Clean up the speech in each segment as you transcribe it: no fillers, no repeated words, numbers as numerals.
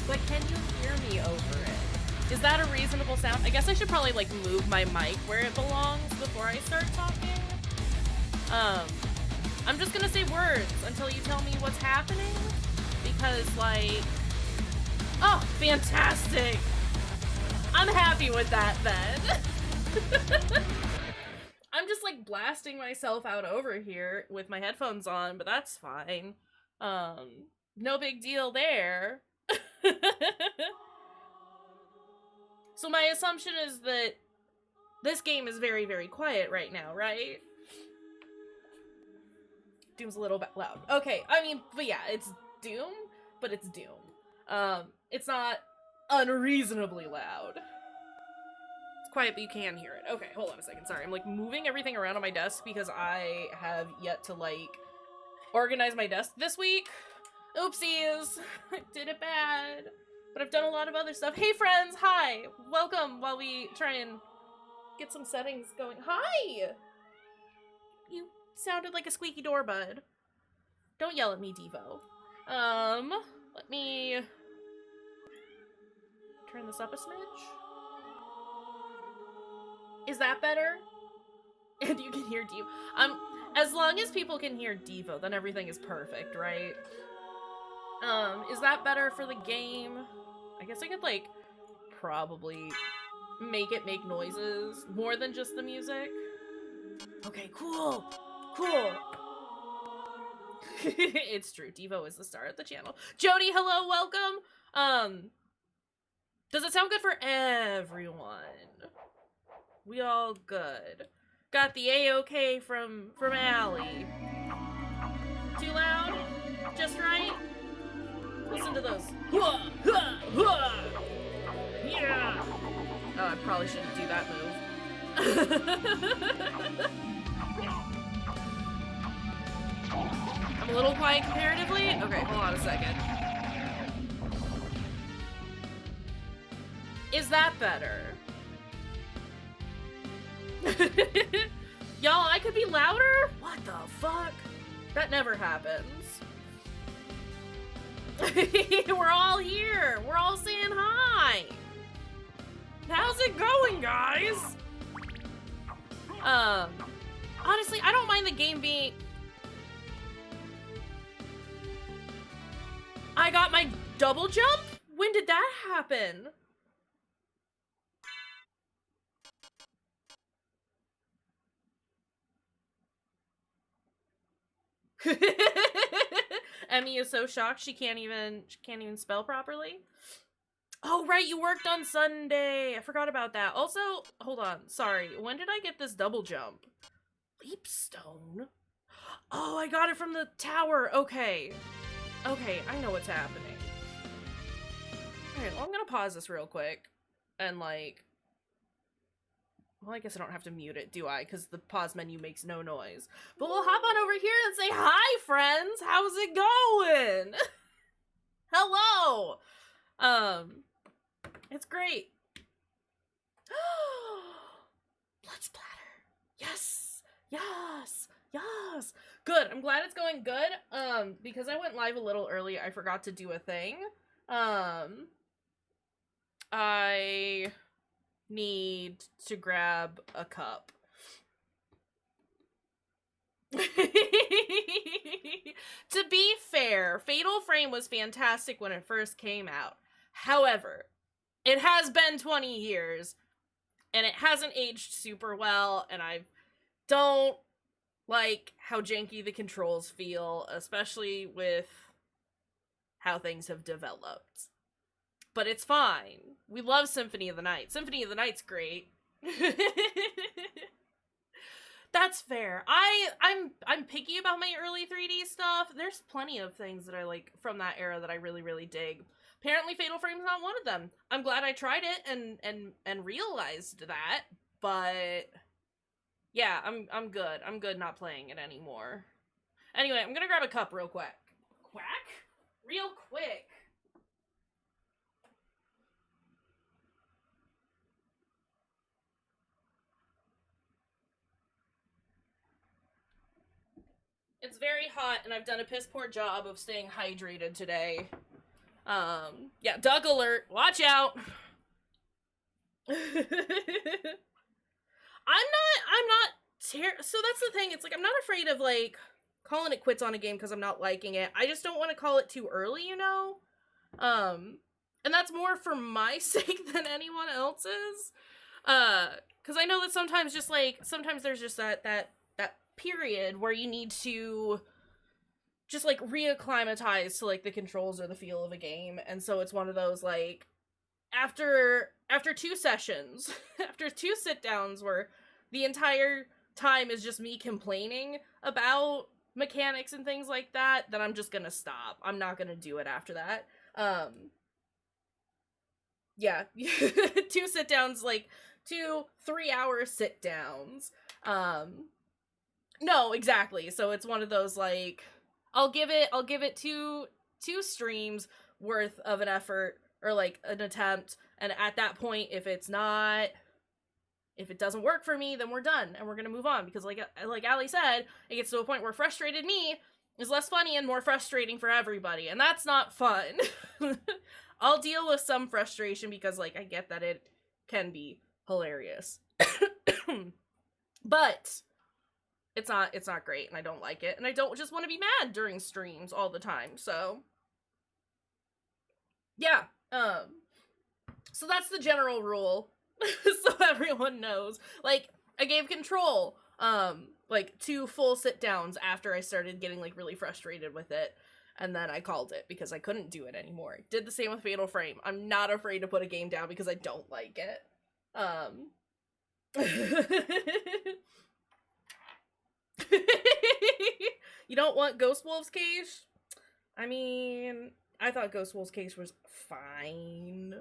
But can you hear me over it? Is that a reasonable sound? I guess I should probably, like, move my mic where it belongs before I start talking. I'm just gonna say words until you tell me what's happening. Because, like... Oh, fantastic! I'm happy with that, then. I'm just, like, blasting myself out over here with my headphones on, but that's fine. No big deal there. So my assumption is that this game is very, very quiet right now, right? Doom's a little bit loud. Okay, I mean, but yeah, it's Doom, but it's Doom. It's not unreasonably loud. It's quiet, but you can hear it. Okay, hold on a second. Sorry, I'm, like, moving everything around on my desk because I have yet to, like, organize my desk this week. Oopsies. I did it bad. But I've done a lot of other stuff. Hey, friends! Hi! Welcome while we try and get some settings going. Hi! You sounded like a squeaky door, bud. Don't yell at me, Devo. Let me turn this up a smidge. Is that better? And you can hear Devo. As long as people can hear Devo, then everything is perfect, right? Is that better for the game? I guess I could, like, probably make it make noises more than just the music. Okay, cool! Cool! It's true, Devo is the star of the channel. Jody, hello, welcome! Does it sound good for everyone? We all good. Got the A-OK from Allie. Too loud? Just right? Listen to those. Yeah! Oh, I probably shouldn't do that move. I'm a little quiet comparatively? Okay, hold on a second. Is that better? Y'all, I could be louder? What the fuck? That never happens. We're all here. We're all saying hi. How's it going, guys? Honestly, I don't mind the game being... I got my double jump? When did that happen? Emmy is so shocked she can't even spell properly. Oh right, you worked on Sunday. I forgot about that. Also, hold on, sorry. When did I get this double jump? Leapstone? Oh, I got it from the tower. Okay. Okay, I know what's happening. Alright, well, I'm gonna pause this real quick. And, like... Well, I guess I don't have to mute it, do I? Because the pause menu makes no noise. But we'll hop on over here and say, hi, friends! How's it going? Hello! It's great. Blood splatter. Yes! Yes! Yes! Good. I'm glad it's going good. Because I went live a little early, I forgot to do a thing. I need to grab a cup. To be fair, Fatal Frame was fantastic when it first came out. However, it has been 20 years, and it hasn't aged super well, and I don't like how janky the controls feel, especially with how things have developed. But it's fine. We love Symphony of the Night. Symphony of the Night's great. That's fair. I'm picky about my early 3D stuff. There's plenty of things that I like from that era that I really, really dig. Apparently Fatal Frame's not one of them. I'm glad I tried it and realized that, but yeah, I'm good. I'm good not playing it anymore. Anyway, I'm gonna grab a cup real quick. Quack? Real quick. It's very hot, and I've done a piss poor job of staying hydrated today. Yeah, duck alert. Watch out. I'm not so that's the thing. It's like, I'm not afraid of, like, calling it quits on a game because I'm not liking it. I just don't want to call it too early, you know? And that's more for my sake than anyone else's. Because I know that sometimes there's just that period where you need to just, like, reacclimatize to, like, the controls or the feel of a game. And so it's one of those, like, after 2 sessions, after 2 sit-downs where the entire time is just me complaining about mechanics and things like that, then I'm just gonna stop. I'm not gonna do it after that. Yeah. 2 sit-downs, like, 2 3-hour sit-downs. No, exactly. So it's one of those, like, I'll give it two streams worth of an effort, or, like, an attempt, and at that point, if it doesn't work for me, then we're done, and we're gonna move on, because like Allie said, it gets to a point where frustrated me is less funny and more frustrating for everybody, and that's not fun. I'll deal with some frustration because, like, I get that it can be hilarious. But it's not great, and I don't like it, and I don't just want to be mad during streams all the time, so yeah. So that's the general rule. So everyone knows. Like, I gave Control, like, 2 full sit-downs after I started getting, like, really frustrated with it, and then I called it because I couldn't do it anymore. Did the same with Fatal Frame. I'm not afraid to put a game down because I don't like it. You don't want Ghost Wolf's Cage? I mean, I thought Ghost Wolf's Cage was fine.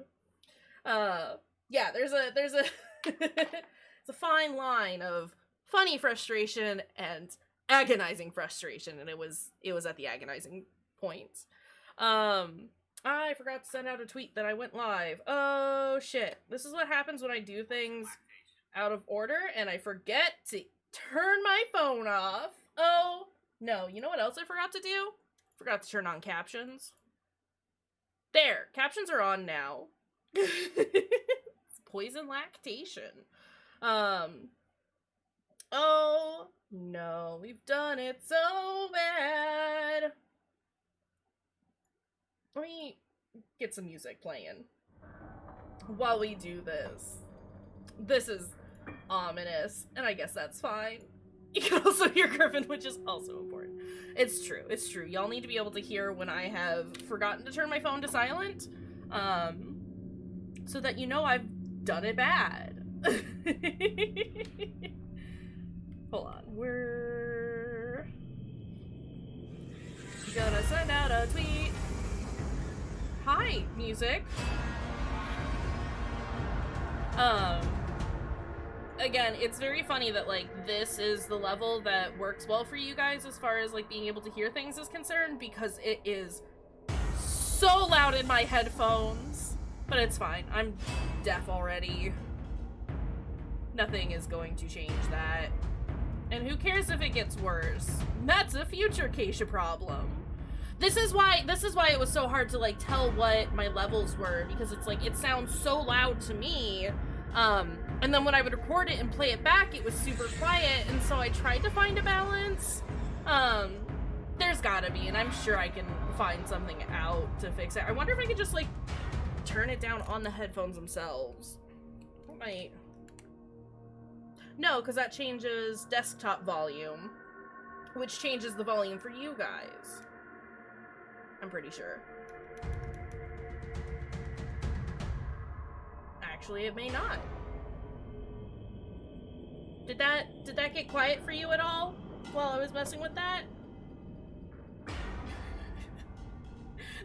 Yeah, there's a it's a fine line of funny frustration and agonizing frustration, and it was at the agonizing point. I forgot to send out a tweet that I went live. Oh shit. This is what happens when I do things out of order and I forget to turn my phone off. Oh no, you know what else I forgot to do? Forgot to turn on captions. There, captions are on now. Poison lactation. Oh no, we've done it so bad. Let me get some music playing while we do this. This is ominous, and I guess that's fine. You can also hear Griffin, which is also important. It's true, it's true. Y'all need to be able to hear when I have forgotten to turn my phone to silent, so that you know I've done it bad. Hold on, we're gonna send out a tweet. Hi, music. Again, it's very funny that, like, this is the level that works well for you guys as far as, like, being able to hear things is concerned, because it is so loud in my headphones. But it's fine. I'm deaf already. Nothing is going to change that. And who cares if it gets worse? That's a future Kayshurrr problem. This is why it was so hard to, like, tell what my levels were, because it's like, it sounds so loud to me, and then when I would record it and play it back, it was super quiet, and so I tried to find a balance. There's gotta be, and I'm sure I can find something out to fix it. I wonder if I could just, like, turn it down on the headphones themselves. I might. No, because that changes desktop volume, which changes the volume for you guys. I'm pretty sure. Actually, it may not. Did that get quiet for you at all while I was messing with that?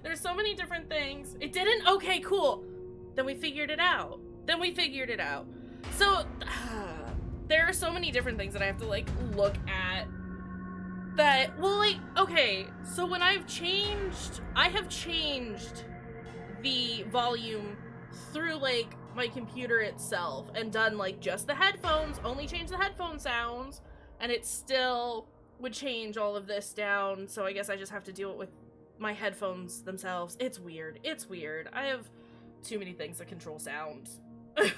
There's so many different things. It didn't? Okay, cool. Then we figured it out. So, there are so many different things that I have to, like, look at that, well, like, okay, so when I have changed the volume through, like, my computer itself and done, like, just the headphones, only change the headphone sounds, and it still would change all of this down, so I guess I just have to do it with my headphones themselves. It's weird. It's weird. I have too many things that control sound. But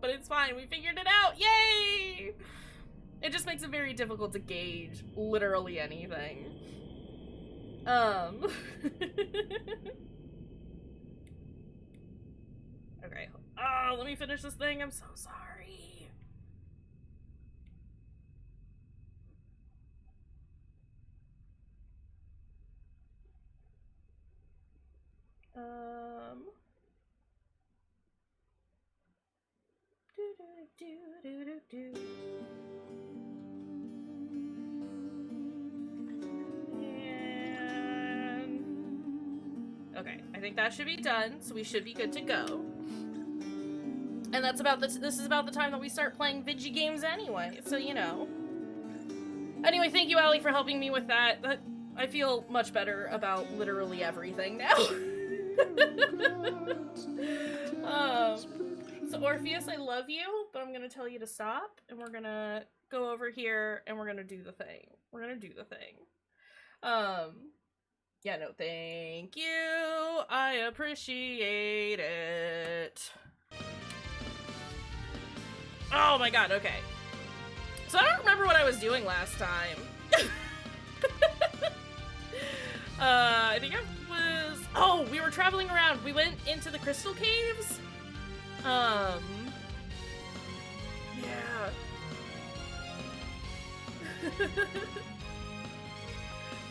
it's fine. We figured it out. Yay! It just makes it very difficult to gauge literally anything. Okay. Oh, let me finish this thing. I'm so sorry. Okay, I think that should be done, so we should be good to go. And that's about this is about the time that we start playing Vigi games anyway, so you know. Anyway, thank you, Allie, for helping me with that. I feel much better about literally everything now. So Orpheus, I love you, but I'm gonna tell you to stop, and we're gonna go over here, and we're gonna do the thing. We're gonna do the thing. Yeah, no, thank you. I appreciate it. Oh my god, okay. So I don't remember what I was doing last time. I think I was... Oh, we were traveling around. We went into the crystal caves. Yeah.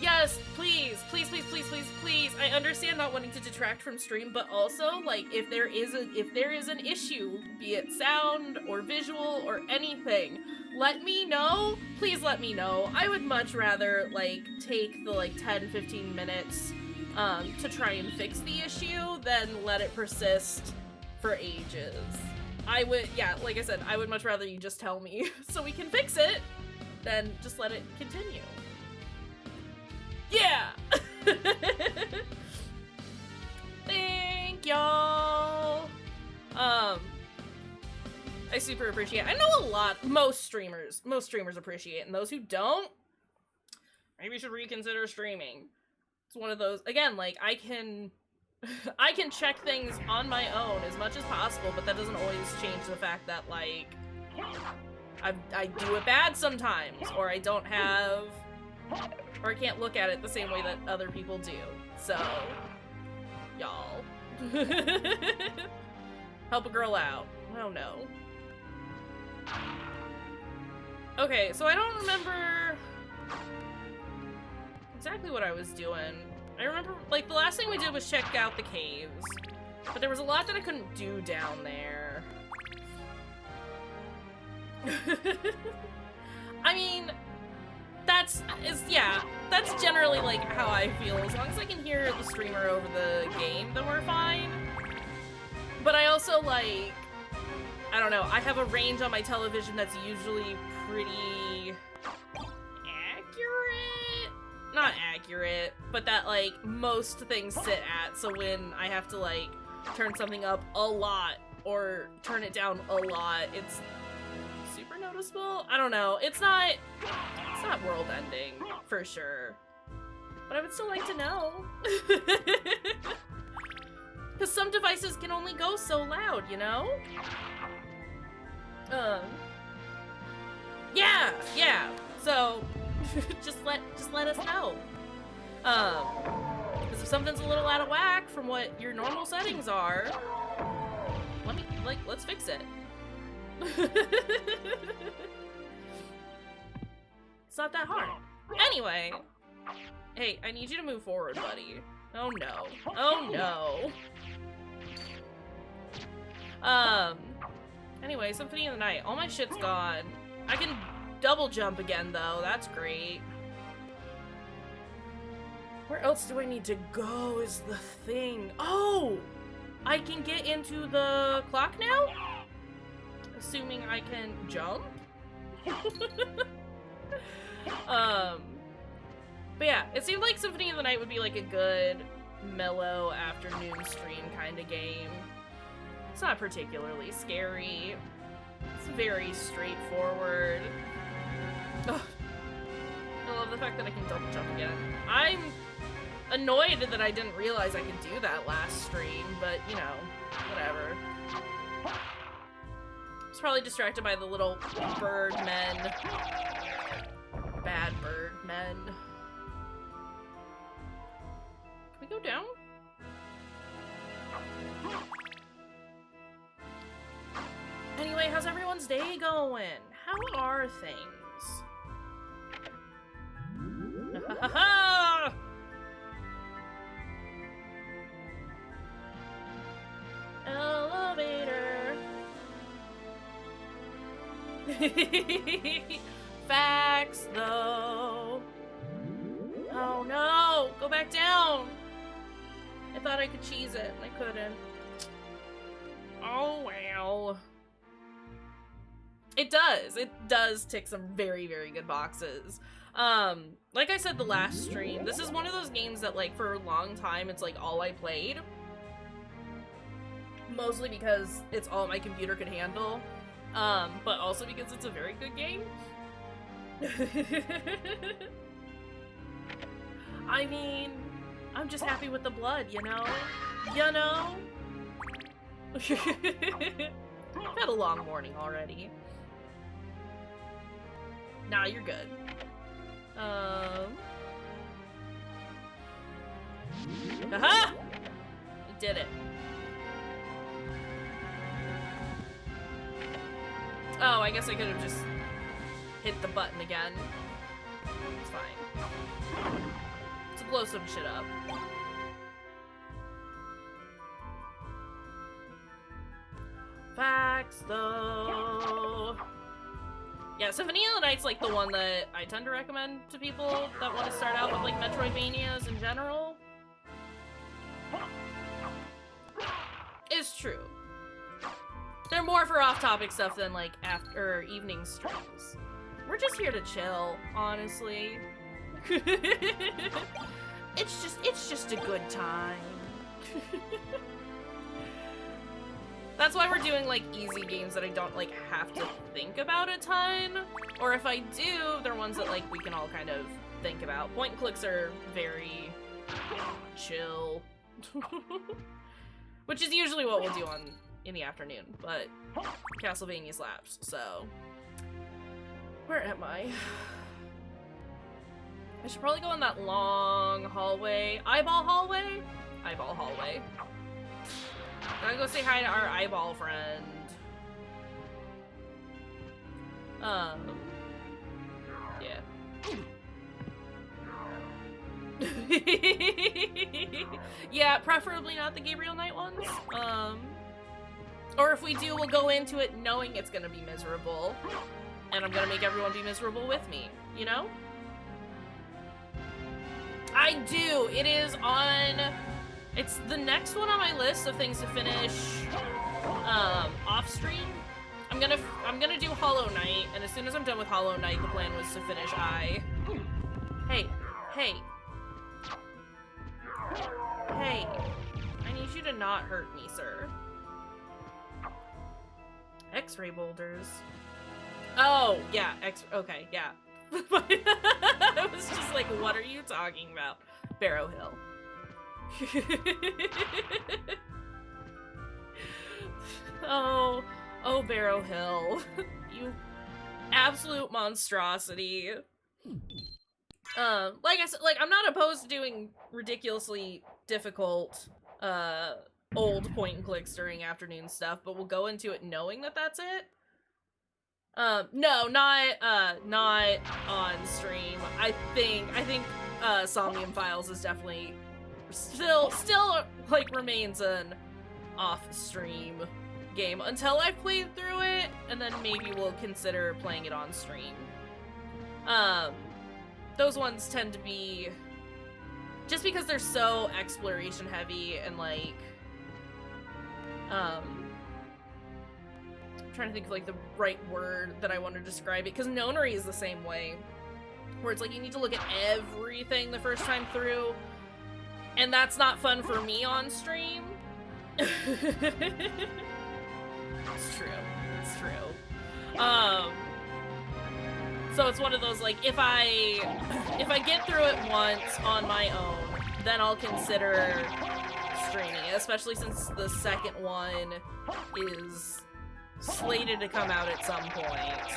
Yes, please, please, please, please, please, please. I understand not wanting to detract from stream, but also, like, if there is an issue, be it sound or visual or anything, let me know. Please let me know. I would much rather, like, take the, like, 10-15 minutes to try and fix the issue than let it persist for ages. I would, yeah, like I said, I would much rather you just tell me so we can fix it than just let it continue. Yeah! Thank y'all! I super appreciate it. I know most streamers appreciate it, and those who don't, maybe should reconsider streaming. It's one of those, again, like, I can check things on my own as much as possible, but that doesn't always change the fact that, like, I do it bad sometimes, or I don't have... Or I can't look at it the same way that other people do. So, y'all. Help a girl out. Oh no. Okay, so I don't remember exactly what I was doing. I remember, like, the last thing we did was check out the caves. But there was a lot that I couldn't do down there. I mean... That's generally, like, how I feel. As long as I can hear the streamer over the game, then we're fine. But I also, like, I don't know, I have a range on my television that's usually pretty accurate? Not accurate, but that, like, most things sit at, so when I have to, like, turn something up a lot or turn it down a lot, it's super noticeable. I don't know, it's not world-ending, for sure. But I would still like to know. Because some devices can only go so loud, you know? Yeah! So, just let us know. Because if something's a little out of whack from what your normal settings are, let's fix it. It's not that hard. Anyway. Hey, I need you to move forward, buddy. Oh no. Oh no. Anyway, Symphony of the Night. All my shit's gone. I can double jump again, though. That's great. Where else do I need to go is the thing. Oh! I can get into the clock now? Assuming I can jump? But yeah, it seemed like Symphony of the Night would be like a good, mellow afternoon stream kind of game. It's not particularly scary. It's very straightforward. Ugh. I love love the fact that I can double jump again. I'm annoyed that I didn't realize I could do that last stream, but, you know, whatever. I was probably distracted by the little bird men. Bad bird men. Can we go down? Anyway, how's everyone's day going? How are things? Elevator. Facts, though. Oh no! Go back down! I thought I could cheese it, and I couldn't. Oh well. It does tick some very, very good boxes. Like I said the last stream, this is one of those games that, like, for a long time, it's, like, all I played. Mostly because it's all my computer could handle. But also because it's a very good game. I mean, I'm just happy with the blood, you know? You know? I've had a long morning already. Nah, you're good. Aha! I did it. Oh, I guess I could have just hit the button again. It's fine. To blow some shit up. Facts, though. Yeah, Symphony of the Night's, like, the one that I tend to recommend to people that want to start out with, like, Metroidvanias in general. It's true. They're more for off-topic stuff than, like, after evening streams. We're just here to chill, honestly. It's just a good time. That's why we're doing, like, easy games that I don't, like, have to think about a ton. Or if I do, they're ones that, like, we can all kind of think about. Point and clicks are very chill. Which is usually what we'll do in the afternoon, but Castlevania slaps, so. Where am I? I should probably go in that long hallway. Eyeball hallway? Eyeball hallway. Gotta go say hi to our eyeball friend. Yeah. Yeah, preferably not the Gabriel Knight ones. Or if we do, we'll go into it knowing it's gonna be miserable. And I'm gonna make everyone be miserable with me, you know? I do! It is on... It's the next one on my list of things to finish, off-stream. I'm gonna do Hollow Knight, and as soon as I'm done with Hollow Knight, the plan was to finish Hey. Hey. Hey. I need you to not hurt me, sir. X-ray boulders. Oh, yeah, okay, yeah. I was just like, what are you talking about? Barrow Hill. Oh, Barrow Hill. You absolute monstrosity. Like I said, like, I'm not opposed to doing ridiculously difficult, old point-and-clicks during afternoon stuff, but we'll go into it knowing that that's it. No, not on stream. I think, Somnium Files is definitely still, like, remains an off-stream game until I've played through it, and then maybe we'll consider playing it on stream. Those ones tend to be, just because they're so exploration heavy and, like, I'm trying to think of, like, the right word that I want to describe it, because Nonary is the same way, where it's like you need to look at everything the first time through, and that's not fun for me on stream. It's true. It's true. So it's one of those, like, if I get through it once on my own, then I'll consider streaming it, especially since the second one is slated to come out at some point.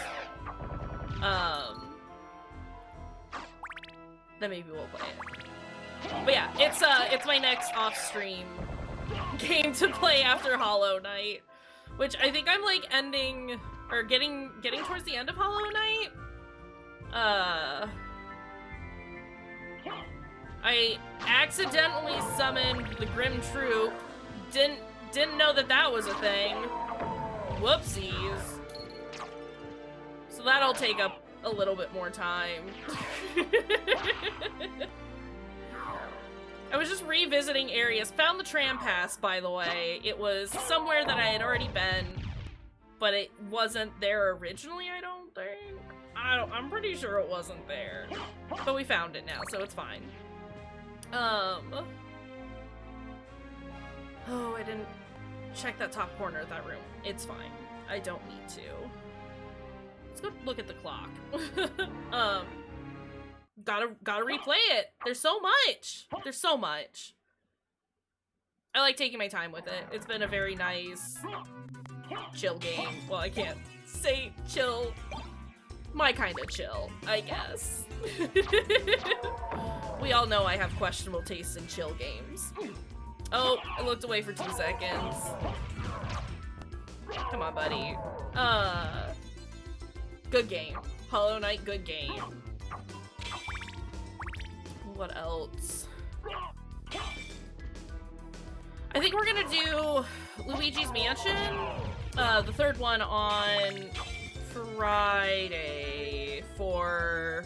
Then maybe we'll play it. But yeah, it's my next off-stream game to play after Hollow Knight, which I think I'm like ending or getting towards the end of Hollow Knight. I accidentally summoned the Grim Troop. Didn't know that was a thing. Whoopsies. So that'll take up a little bit more time. I was just revisiting areas. Found the tram pass, by the way. It was somewhere that I had already been, but it wasn't there originally, I don't think. I'm pretty sure it wasn't there. But we found it now, so it's fine. Oh, I didn't check that top corner of that room. It's fine. I don't need to. Let's go look at the clock. Gotta replay it. There's so much. There's so much. I like taking my time with it. It's been a very nice, chill game. Well, I can't say chill. My kind of chill, I guess. We all know I have questionable taste in chill games. Oh, I looked away for 2 seconds. Come on, buddy. Good game. Hollow Knight, good game. What else? I think we're gonna do Luigi's Mansion, the third one on Friday for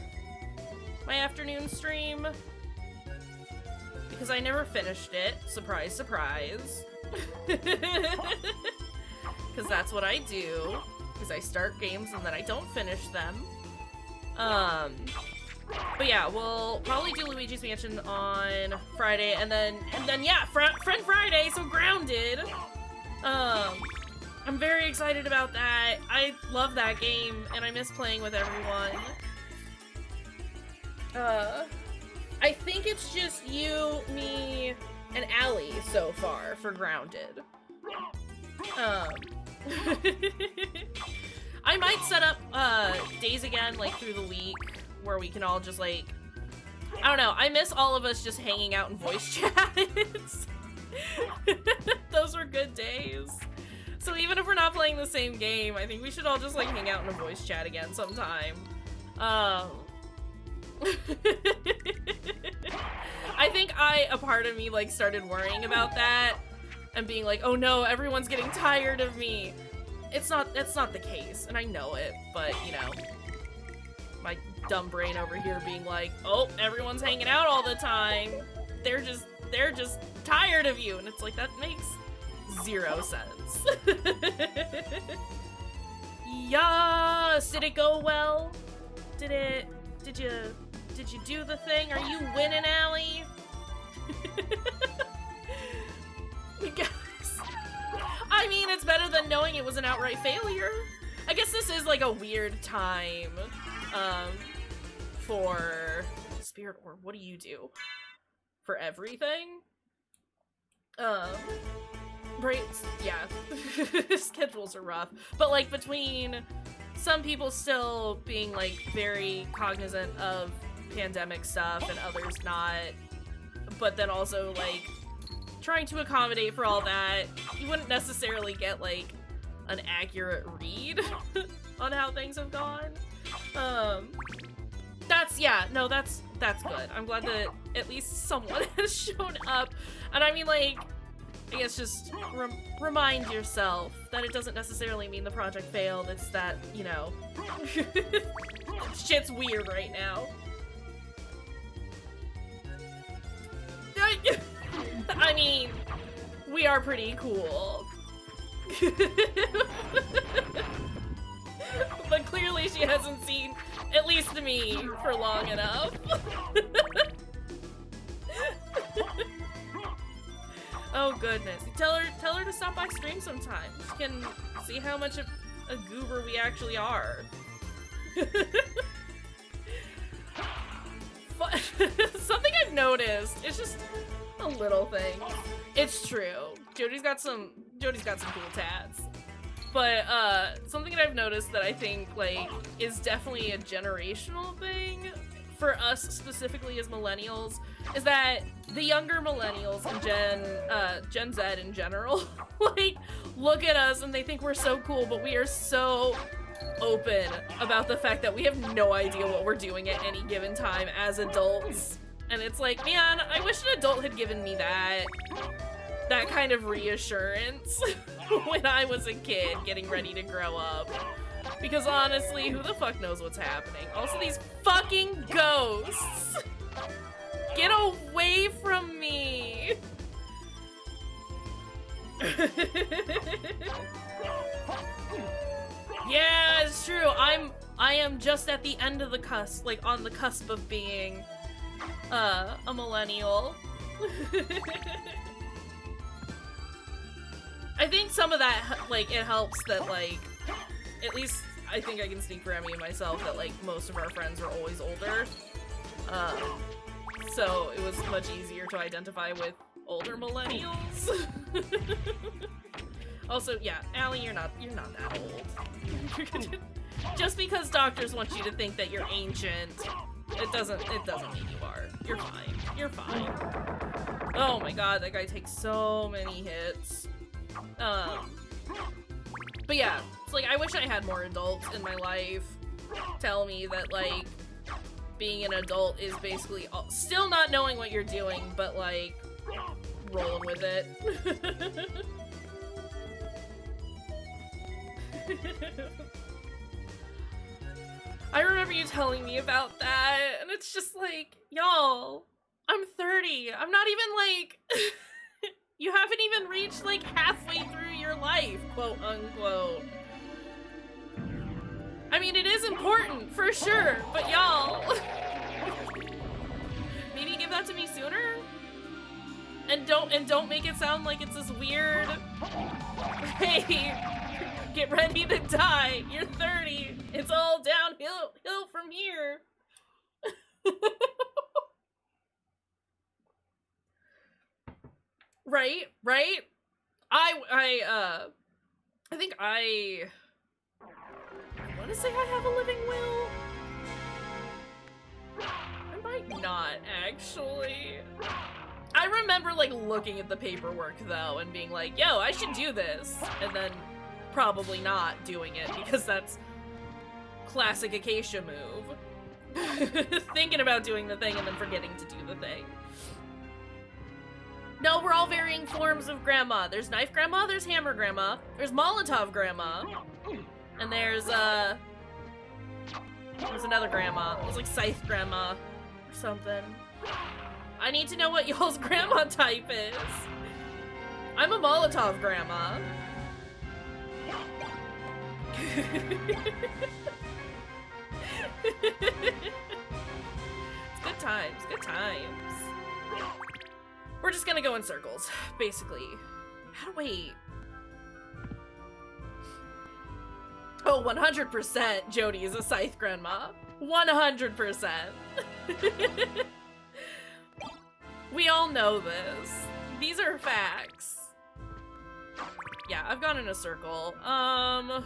my afternoon stream. Because I never finished it. Surprise, surprise. Because that's what I do. Because I start games and then I don't finish them. But yeah, we'll probably do Luigi's Mansion on Friday, and then yeah, Friend Friday, so Grounded. I'm very excited about that. I love that game, and I miss playing with everyone. I think it's just you, me, and Allie so far for Grounded. I might set up days again, like through the week, where we can all just like, I don't know, I miss all of us just hanging out in voice chats. Those were good days. So even if we're not playing the same game, I think we should all just like hang out in a voice chat again sometime. I think a part of me like started worrying about that and being like, oh no, everyone's getting tired of me. That's not the case, and I know it, but you know, my dumb brain over here being like, oh, everyone's hanging out all the time. They're just tired of you, and it's like, that makes 0 sense. Yes, did it go well? Did you do the thing? Are you winning, Allie? Guys, I mean, it's better than knowing it was an outright failure. I guess this is like a weird time for Spirit Orb. What do you do? For everything? Right, yeah. Schedules are rough. But like between some people still being like very cognizant of pandemic stuff and others not, but then also like trying to accommodate for all that, you wouldn't necessarily get like an accurate read on how things have gone. That's good. I'm glad that at least someone has shown up. And I mean, like, I guess just remind yourself that it doesn't necessarily mean the project failed. It's that, you know, shit's weird right now. I mean, we are pretty cool. But clearly she hasn't seen at least me for long enough. Oh goodness. Tell her to stop by stream sometime. She can see how much of a goober we actually are. something I've noticed, it's just a little thing. It's true. Jody's got some cool tats. But, something that I've noticed that I think, like, is definitely a generational thing for us specifically as millennials is that the younger millennials and Gen Z in general, like, look at us and they think we're so cool, but we are so open about the fact that we have no idea what we're doing at any given time as adults. And it's like, man, I wish an adult had given me that kind of reassurance when I was a kid getting ready to grow up. Because honestly, who the fuck knows what's happening? Also, these fucking ghosts! Get away from me! Yeah, it's true. I am just at the end of the cusp, like on the cusp of being a millennial. I think some of that, like, it helps that, like, at least I think I can speak for Emmy and myself that, like, most of our friends are always older. So it was much easier to identify with older millennials. Also, yeah, Allie, you're not that old. Just because doctors want you to think that you're ancient, it doesn't mean you are. You're fine. You're fine. Oh my god, that guy takes so many hits. But yeah, it's like, I wish I had more adults in my life tell me that, like, being an adult is basically still not knowing what you're doing, but, like, rolling with it. I remember you telling me about that, and it's just like, y'all, I'm 30. I'm not even, like, you haven't even reached, like, halfway through your life, quote unquote. I mean, it is important, for sure, but y'all, maybe give that to me sooner? And don't make it sound like it's this weird, hey, get ready to die, you're 30, it's all downhill from here. Right? I think I want to say I have a living will. I might not, actually. I remember, like, looking at the paperwork, though, and being like, yo, I should do this, and then probably not doing it, because that's classic Acacia move. Thinking about doing the thing and then forgetting to do the thing. No, we're all varying forms of grandma. There's knife grandma, there's hammer grandma, there's Molotov grandma, and there's another grandma. There's like scythe grandma or something. I need to know what y'all's grandma type is. I'm a Molotov grandma. It's good times, good times. We're just gonna go in circles, basically. Wait. Oh, 100% Jody is a scythe grandma. 100%. We all know this. These are facts. Yeah, I've gone in a circle. I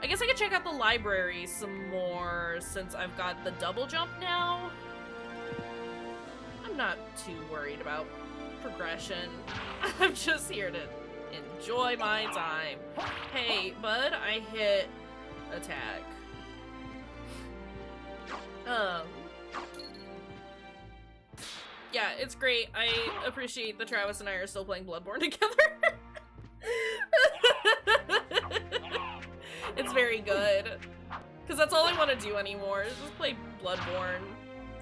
guess I could check out the library some more since I've got the double jump now. I'm not too worried about progression. I'm just here to enjoy my time. Hey, bud, I hit attack. Yeah, it's great. I appreciate that Travis and I are still playing Bloodborne together. It's very good. Because that's all I want to do anymore, is just play Bloodborne.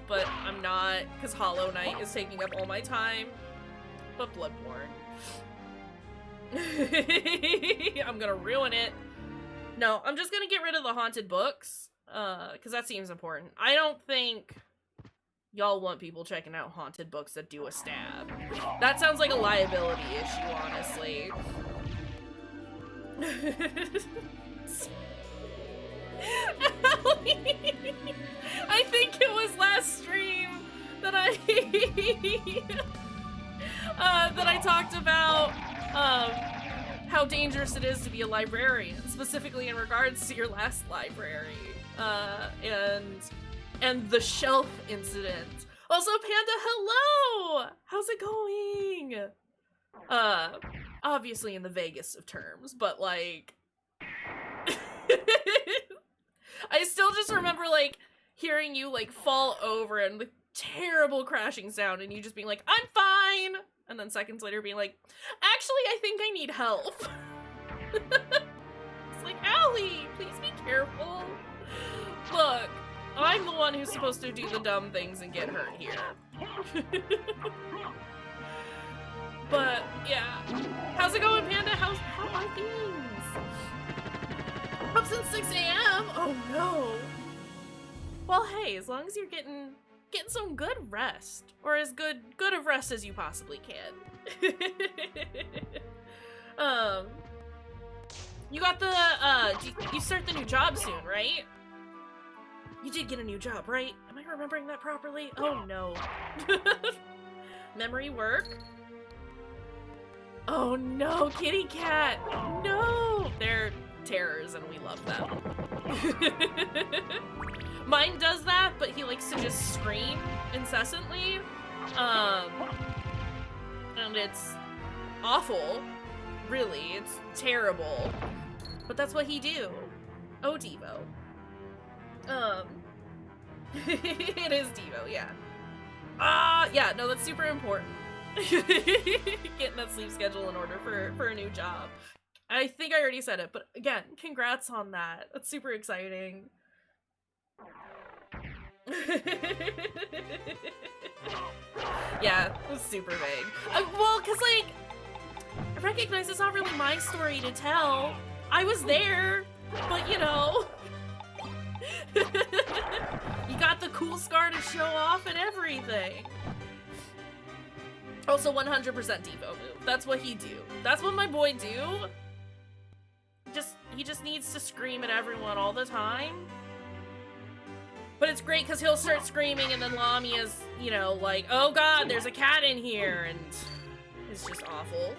But I'm not, because Hollow Knight is taking up all my time. But Bloodborne. I'm gonna ruin it. No, I'm just gonna get rid of the haunted books. Because that seems important. I don't think y'all want people checking out haunted books that do a stab. That sounds like a liability issue, honestly. Allie, I think it was last stream that I that I talked about how dangerous it is to be a librarian, specifically in regards to your last library, and the shelf incident. Also, Panda, hello! How's it going? Obviously in the vaguest of terms, but like, I still just remember like hearing you like fall over and the terrible crashing sound and you just being like, I'm fine! And then seconds later being like, actually, I think I need help. It's like, Allie, please be careful. Look, I'm the one who's supposed to do the dumb things and get hurt here. But, yeah. How's it going, Panda? How are things? Up since 6 a.m.? Oh, no. Well, hey, as long as you're getting some good rest. Or as good of rest as you possibly can. You got the, you start the new job soon, right? You did get a new job, right? Am I remembering that properly? Oh, no. Memory work? Oh, no, kitty cat. No! They're terrors and we love them. Mine does that, but he likes to just scream incessantly. And it's awful. Really, it's terrible. But that's what he do. Oh, Devo. It is Devo, yeah. Yeah, no, that's super important. Getting that sleep schedule in order for a new job. I think I already said it, but again, congrats on that. That's super exciting. Yeah, it was super vague. Well, cause like, I recognize it's not really my story to tell. I was there, but you know. You got the cool scar to show off and everything. Also 100% Devo move. That's what he do. That's what my boy do. He just needs to scream at everyone all the time. But it's great because he'll start screaming and then Lamia's, you know, like, oh god, there's a cat in here, and it's just awful.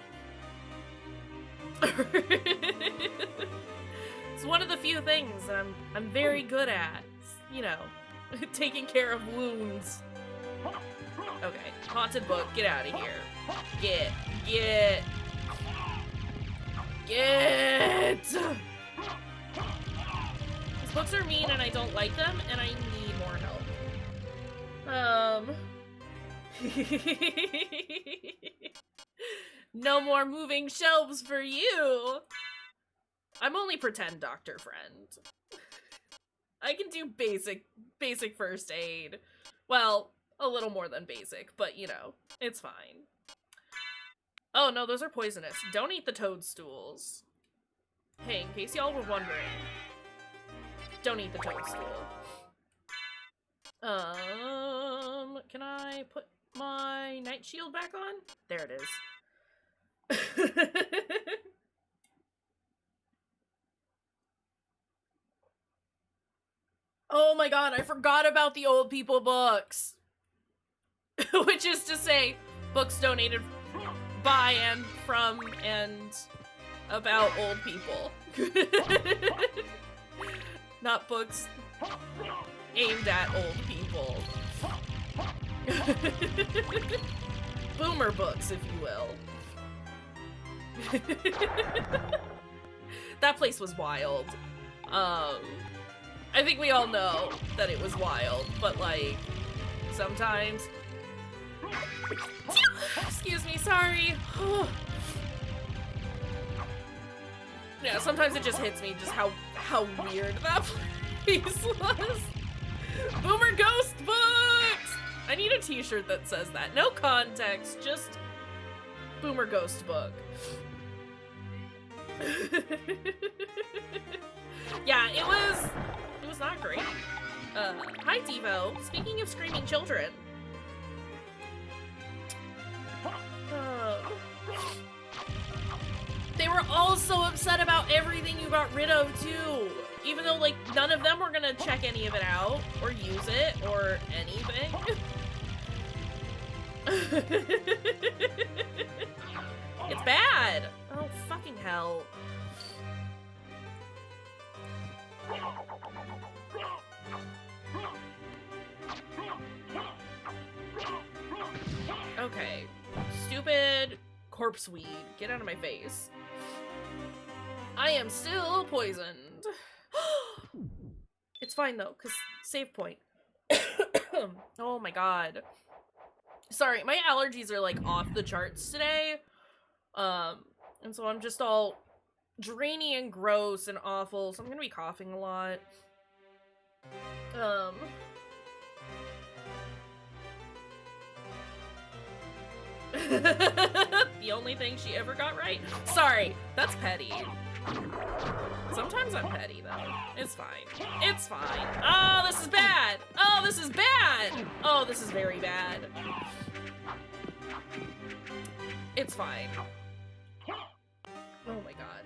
It's one of the few things that I'm very good at, you know, taking care of wounds. Okay, haunted book, get out of here. Get. These books are mean and I don't like them, and I need more help. No more moving shelves for you! I'm only pretend doctor friend. I can do basic first aid. Well, a little more than basic, but you know, it's fine. Oh no, those are poisonous. Don't eat the toadstools. Hey, in case y'all were wondering, don't eat the toadstool. Can I put my night shield back on? There it is. Oh my god, I forgot about the old people books. Which is to say, books donated by and from and about old people. Not books aimed at old people. Boomer books, if you will. That place was wild. I think we all know that it was wild, but like, sometimes... Excuse me, sorry. Yeah, sometimes it just hits me just how weird that place was. Boomer Ghost Books! I need a t-shirt that says that. No context, just Boomer Ghost Book. Yeah, it was not great. Hi Devo. Speaking of screaming children. They were all so upset about everything you got rid of too. Even though, like, none of them were gonna check any of it out, or use it, or anything. It's bad! Oh, fucking hell. Okay. Stupid corpse weed. Get out of my face. I am still poisoned. It's fine though, because save point. Oh my god. Sorry, my allergies are like off the charts today. And so I'm just all drainy and gross and awful, so I'm gonna be coughing a lot. The only thing she ever got right. Sorry, that's petty. Sometimes I'm petty, though. It's fine. It's fine. Oh, this is bad! Oh, this is bad! Oh, this is very bad. It's fine. Oh my god.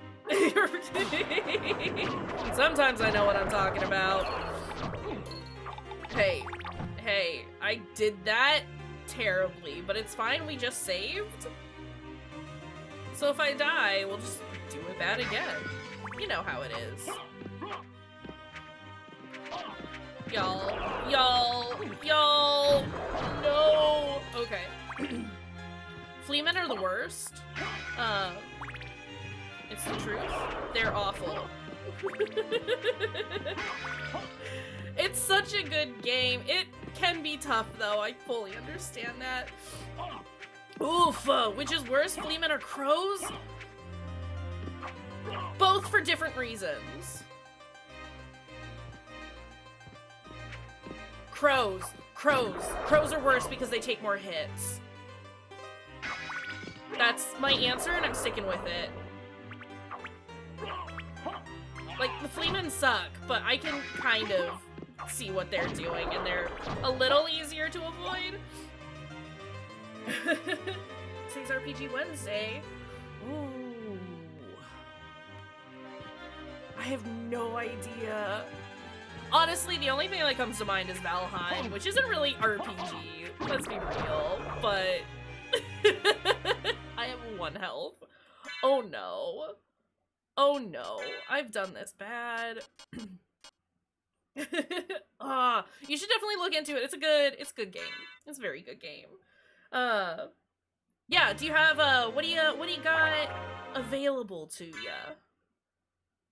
Sometimes I know what I'm talking about. Hey. Hey, I did that terribly, but it's fine, we just saved. So if I die, we'll just do it bad again. You know how it is. Y'all. No. Okay. Fleamen are the worst. It's the truth. They're awful. It's such a good game. It can be tough, though. I fully understand that. Oof. Which is worse, fleamen or crows? Both for different reasons. Crows. Crows are worse because they take more hits. That's my answer, and I'm sticking with it. Like, the fleamen suck, but I can kind of see what they're doing, and they're a little easier to avoid. 6 RPG Wednesday. Ooh. I have no idea. Honestly, the only thing that comes to mind is Valheim, which isn't really RPG, let's be real, but I have 1 health. Oh no. Oh no, I've done this bad. You should definitely look into it. It's a good game. It's a very good game. Yeah, do you have what do you got available to ya?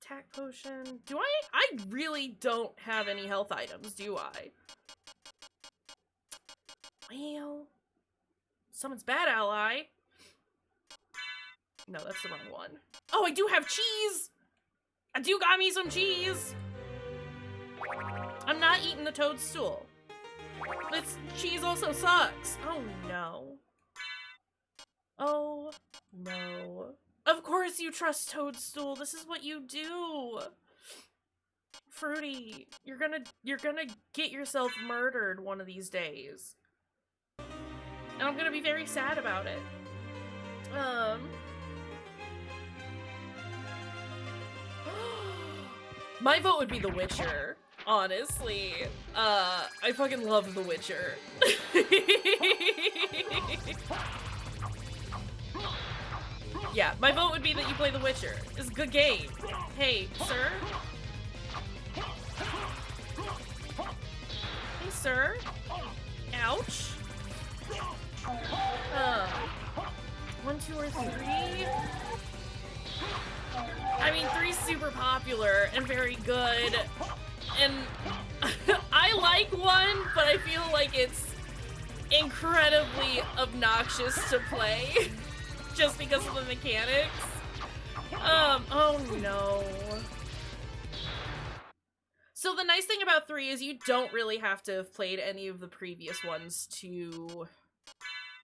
Attack potion. Do I really don't have any health items, do I? Well, someone's bad ally. No, that's the wrong one. Oh, I do have cheese! I do got me some cheese! I'm not eating the toadstool. This cheese also sucks. Oh no. Oh no. Of course you trust Toadstool. This is what you do. Fruity, you're gonna get yourself murdered one of these days. And I'm gonna be very sad about it. My vote would be The Witcher, honestly. I fucking love The Witcher. Yeah, my vote would be that you play The Witcher. It's a good game. Hey, sir? Hey, sir? Ouch. 1, 2, or 3? I mean, 3's super popular and very good, and I like 1, but I feel like it's incredibly obnoxious to play just because of the mechanics. Oh no. So the nice thing about 3 is you don't really have to have played any of the previous ones to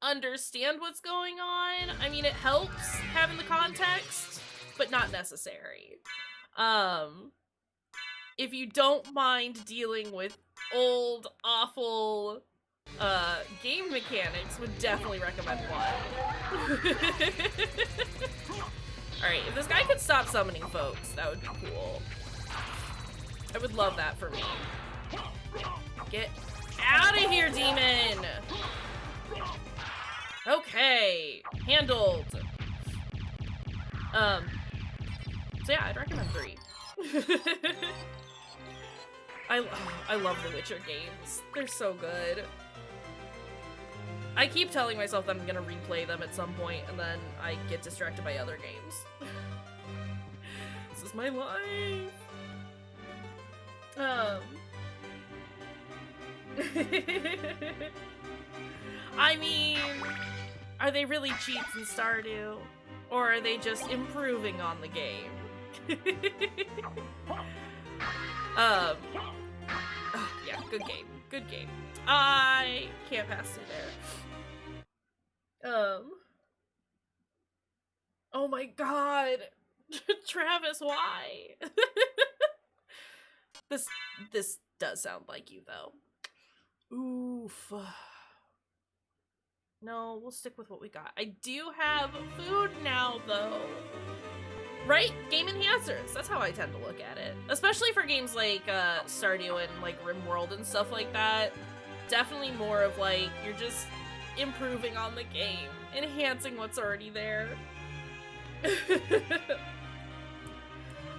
understand what's going on. I mean, it helps having the context, but not necessary. If you don't mind dealing with old, awful, game mechanics, would definitely recommend 1. Alright, if this guy could stop summoning folks, that would be cool. I would love that for me. Get out of here, demon! Okay, handled. So yeah, I'd recommend 3. I love the Witcher games. They're so good. I keep telling myself that I'm gonna replay them at some point, and then I get distracted by other games. This is my life. I mean, are they really cheats in Stardew? Or are they just improving on the game? Yeah, good game. Good game. I can't pass through there. Oh my god. Travis, why? This does sound like you, though. Oof. No, we'll stick with what we got. I do have food now, though. Right? Game enhancers. That's how I tend to look at it. Especially for games like Stardew and like RimWorld and stuff like that. Definitely more of like, you're just improving on the game. Enhancing what's already there.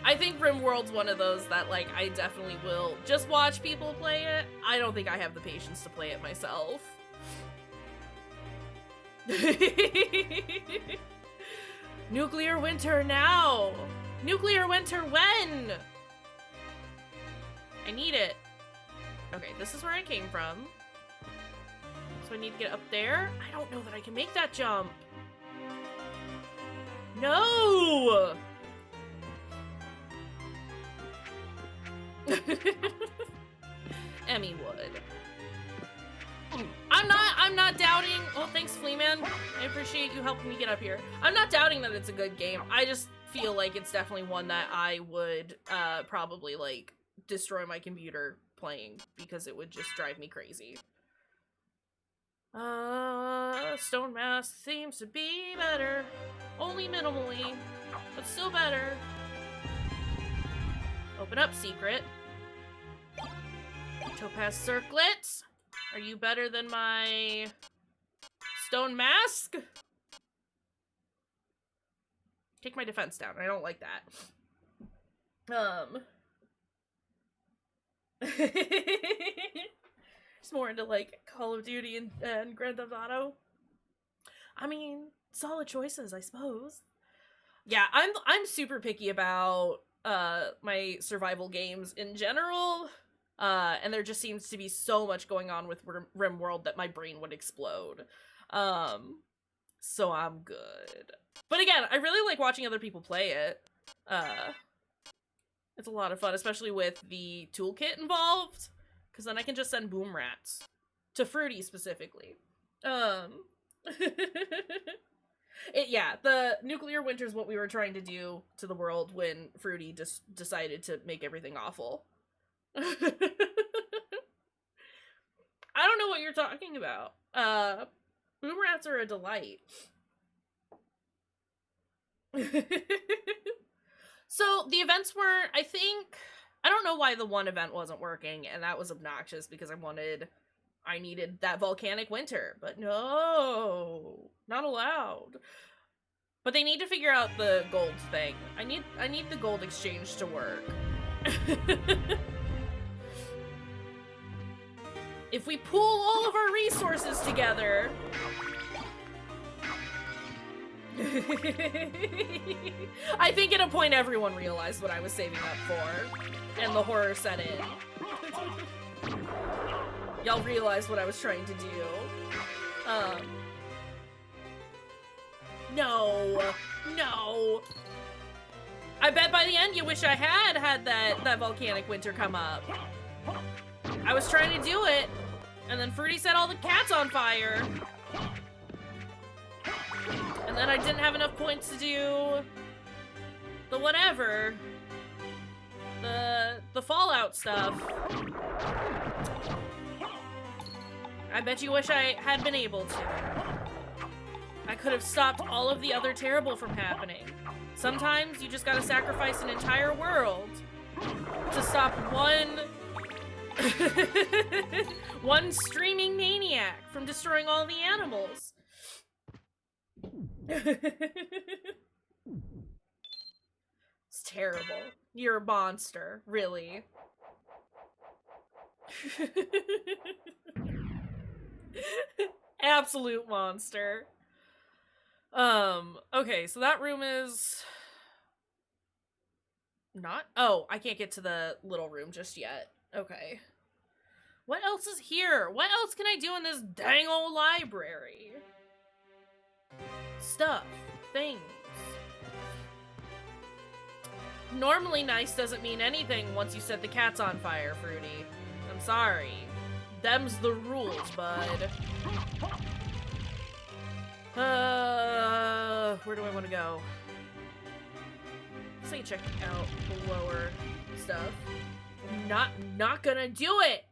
I think RimWorld's one of those that like, I definitely will just watch people play it. I don't think I have the patience to play it myself. Nuclear winter now! Nuclear winter when? I need it. Okay, this is where I came from. So I need to get up there. I don't know that I can make that jump. No! Emmy would. I'm not doubting. Oh, thanks, Fleaman. I appreciate you helping me get up here. I'm not doubting that it's a good game. I just feel like it's definitely one that I would probably like destroy my computer playing because it would just drive me crazy. Stone Mask seems to be better. Only minimally, but still better. Open up, secret. Topaz Circlet. Are you better than my Stone Mask? Take my defense down. I don't like that. It's more into like Call of Duty and Grand Theft Auto. I mean, solid choices, I suppose. Yeah, I'm super picky about my survival games in general. And there just seems to be so much going on with RimWorld that my brain would explode. So I'm good. But again, I really like watching other people play it. It's a lot of fun, especially with the toolkit involved. Because then I can just send boom rats. To Fruity, specifically. Yeah, the nuclear winter is what we were trying to do to the world when Fruity just decided to make everything awful. I don't know what you're talking about. Boom rats are a delight. So the events weren't, I don't know why the one event wasn't working, and that was obnoxious because I needed that volcanic winter, but no, not allowed. But they need to figure out the gold thing. I need the gold exchange to work. If we pool all of our resources together... I think at a point everyone realized what I was saving up for, and the horror set in. Y'all realized what I was trying to do. No. I bet by the end you wish I had that volcanic winter come up. I was trying to do it, and then Fruity set all the cats on fire. And then I didn't have enough points to do the whatever. The Fallout stuff. I bet you wish I had been able to. I could have stopped all of the other terrible from happening. Sometimes you just gotta sacrifice an entire world to stop one streaming maniac from destroying all the animals. It's terrible. You're a monster, really. Absolute monster. Okay, so that room is not. Oh, I can't get to the little room just yet. Okay. What else is here? What else can I do in this dang old library? Stuff. Things. Normally nice doesn't mean anything once you set the cats on fire, Fruity. I'm sorry. Them's the rules, bud. Where do I want to go? Let's say check out the lower stuff. Not gonna do it!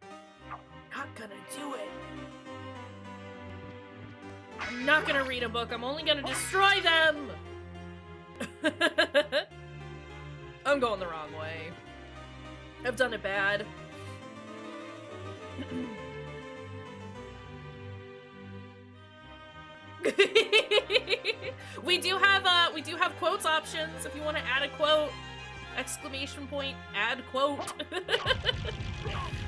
Not gonna do it. I'm not gonna read a book, I'm only gonna destroy them! I'm going the wrong way. I've done it bad. we do have quotes options if you want to add a quote. Exclamation point, add quote.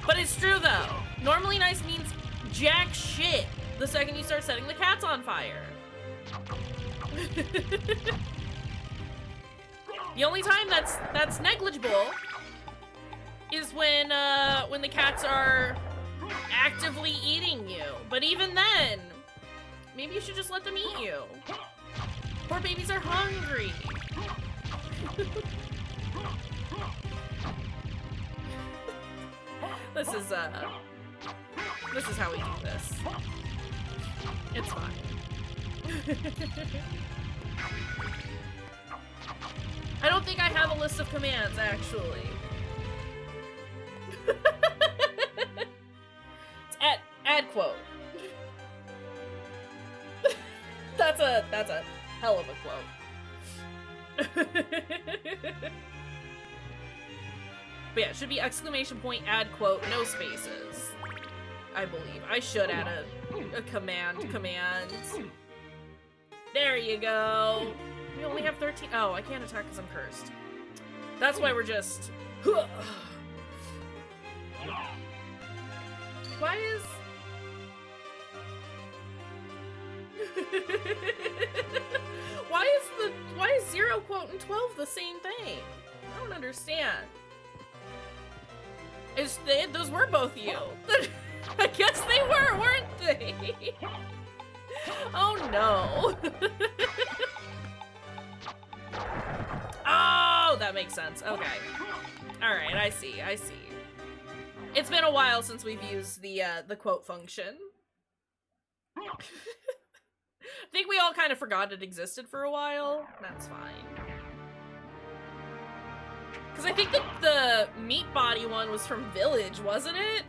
But it's true though. Normally nice means jack shit the second you start setting the cats on fire. The only time that's negligible is when the cats are actively eating you. But even then, maybe you should just let them eat you. Poor babies are hungry. This is how we do this. It's fine. I don't think I have a list of commands, actually. It's add quote. That's a hell of a quote. But yeah, it should be exclamation point, add quote, no spaces. I believe. I should add a command. There you go. We only have 13. Oh, I can't attack because I'm cursed. That's why we're just... Why is... Why is 0 quote and 12 the same thing? I don't understand. Those were both you. I guess they were, weren't they? Oh no. Oh, that makes sense. Okay. Alright, I see. It's been a while since we've used the quote function. I think we all kind of forgot it existed for a while. That's fine. Because I think the meat body one was from Village, wasn't it?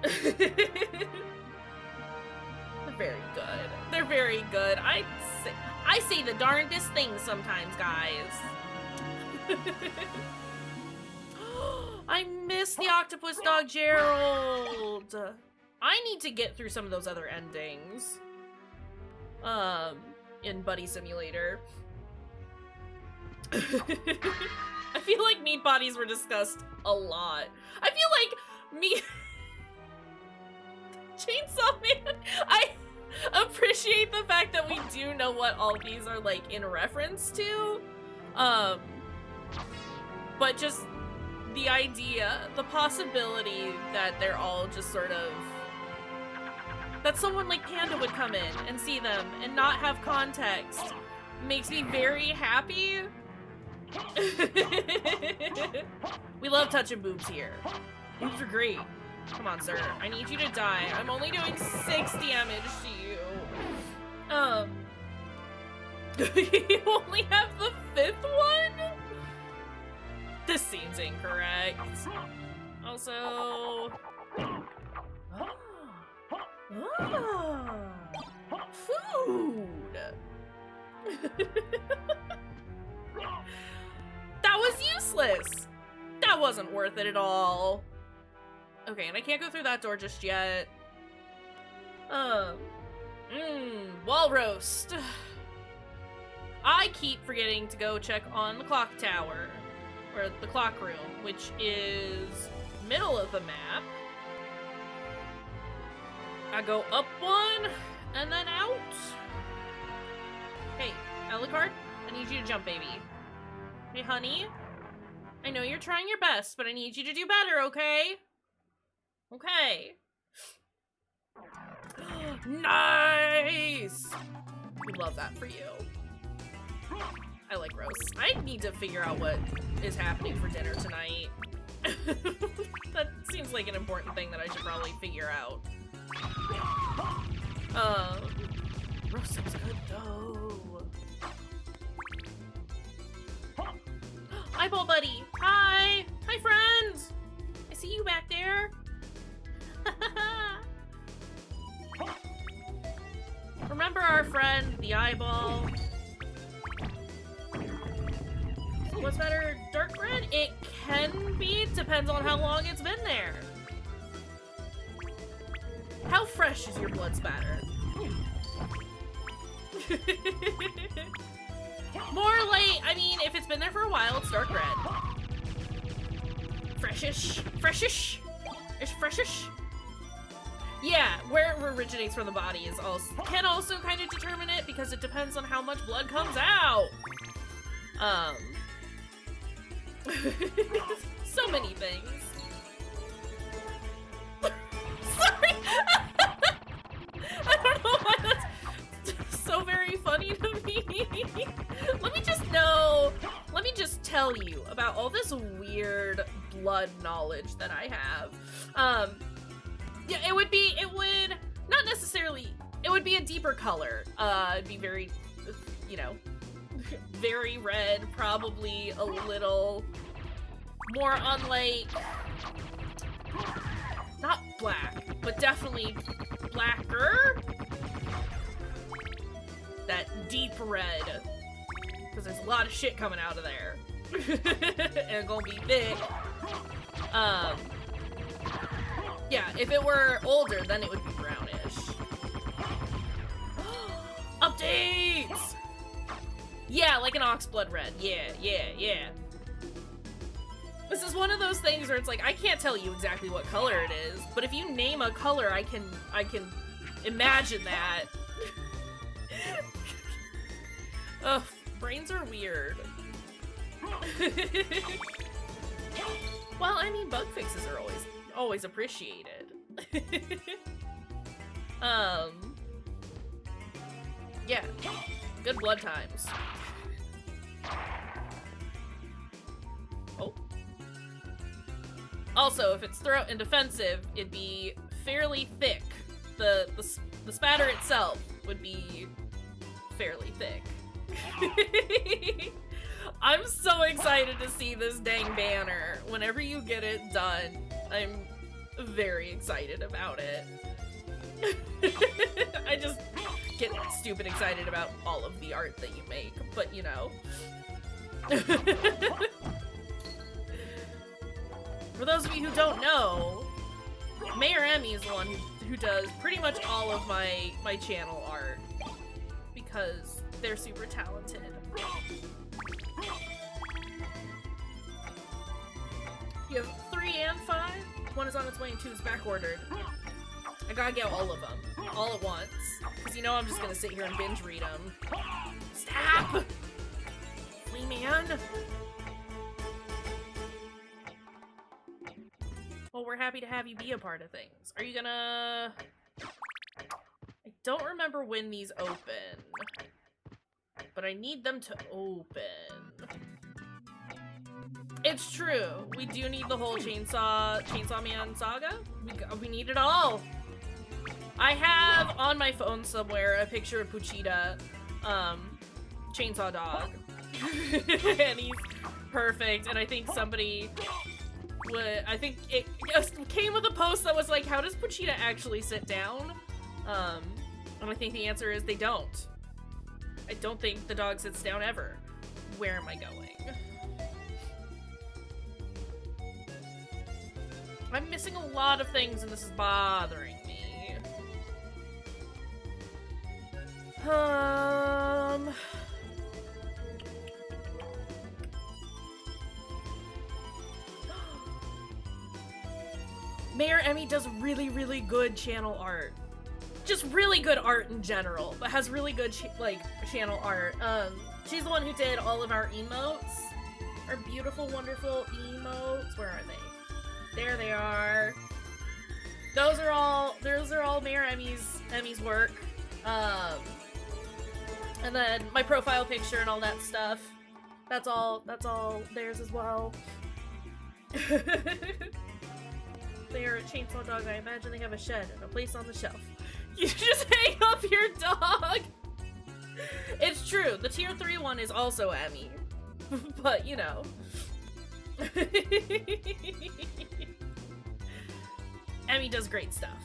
They're very good. They're very good. I say the darndest things sometimes, guys. I miss the octopus dog Gerald. I need to get through some of those other endings. In Buddy Simulator. I feel like meat bodies were discussed a lot. I feel like Chainsaw Man, I appreciate the fact that we do know what all these are like in reference to. But just the idea, the possibility that they're all just sort of, that someone like Panda would come in and see them and not have context makes me very happy. We love touching boobs here. Boobs are great. Come on, sir. I need you to die. I'm only doing 6 damage to you. You only have the 5th one? This seems incorrect. Also... Food! That was useless. That wasn't worth it at all. Okay, and I can't go through that door just yet. Wall roast. I keep forgetting to go check on the clock tower, or the clock room, which is middle of the map. I go up one, and then out. Hey, Alucard, I need you to jump, baby. Hey, honey, I know you're trying your best, but I need you to do better, okay? Okay. Nice! We love that for you. I like roast. I need to figure out what is happening for dinner tonight. That seems like an important thing that I should probably figure out. Roast sounds good though. Eyeball buddy! Hi! Hi, friends! I see you back there. Remember our friend, the eyeball? So what's better, dark red? It can be, depends on how long it's been there. How fresh is your blood spatter? More like, I mean, if it's been there for a while, it's dark red. Freshish. Freshish. It's freshish. Yeah, where it originates from the body is also can also kind of determine it because it depends on how much blood comes out. So many things. Sorry. I don't know why that's so very funny to me. Let me just tell you about all this weird blood knowledge that I have. Yeah, it would not necessarily, it would be a deeper color. It'd be very, you know, very red, probably a little more on like, not black, but definitely blacker. That deep red, because there's a lot of shit coming out of there. And it's gonna be thick. Yeah, if it were older, then it would be brownish. Updates! Yeah, like an oxblood red. Yeah. This is one of those things where it's like, I can't tell you exactly what color it is, but if you name a color, I can imagine that. Ugh, brains are weird. Well, I mean, bug fixes are always appreciated. Yeah, good blood times. Oh. Also, if it's throat and defensive, it'd be fairly thick. The spatter itself would be fairly thick. I'm so excited to see this dang banner. Whenever you get it done, I'm very excited about it. I just get stupid excited about all of the art that you make, but you know. For those of you who don't know, Mayor Emmy is the one who does pretty much all of my channel art because they're super talented. You have 3 and 5? 1 is on its way and 2 is back ordered. I gotta get all of them, all at once. Because you know I'm just gonna sit here and binge read them. Stop! Flea man! Well, we're happy to have you be a part of things. Are you gonna... I don't remember when these open. But I need them to open. It's true. We do need the whole Chainsaw Man saga. We need it all. I have on my phone somewhere a picture of Puchita, Chainsaw Dog. And he's perfect. And I think somebody I think it came with a post that was like, how does Puchita actually sit down? And I think the answer is they don't. I don't think the dog sits down ever. Where am I going? I'm missing a lot of things and this is bothering me. Mayor Emmy does really, really good channel art. Just really good art in general, but has really good channel art. She's the one who did all of our emotes. Our beautiful, wonderful emotes. Where are they? There they are. Those are all Mayor Emmy's work. And then my profile picture and all that stuff. That's all theirs as well. They are a chainsaw dog. I imagine they have a shed and a place on the shelf. You just hang up your dog! It's true, the tier 3 one is also Emmy. But, you know. Emmy does great stuff.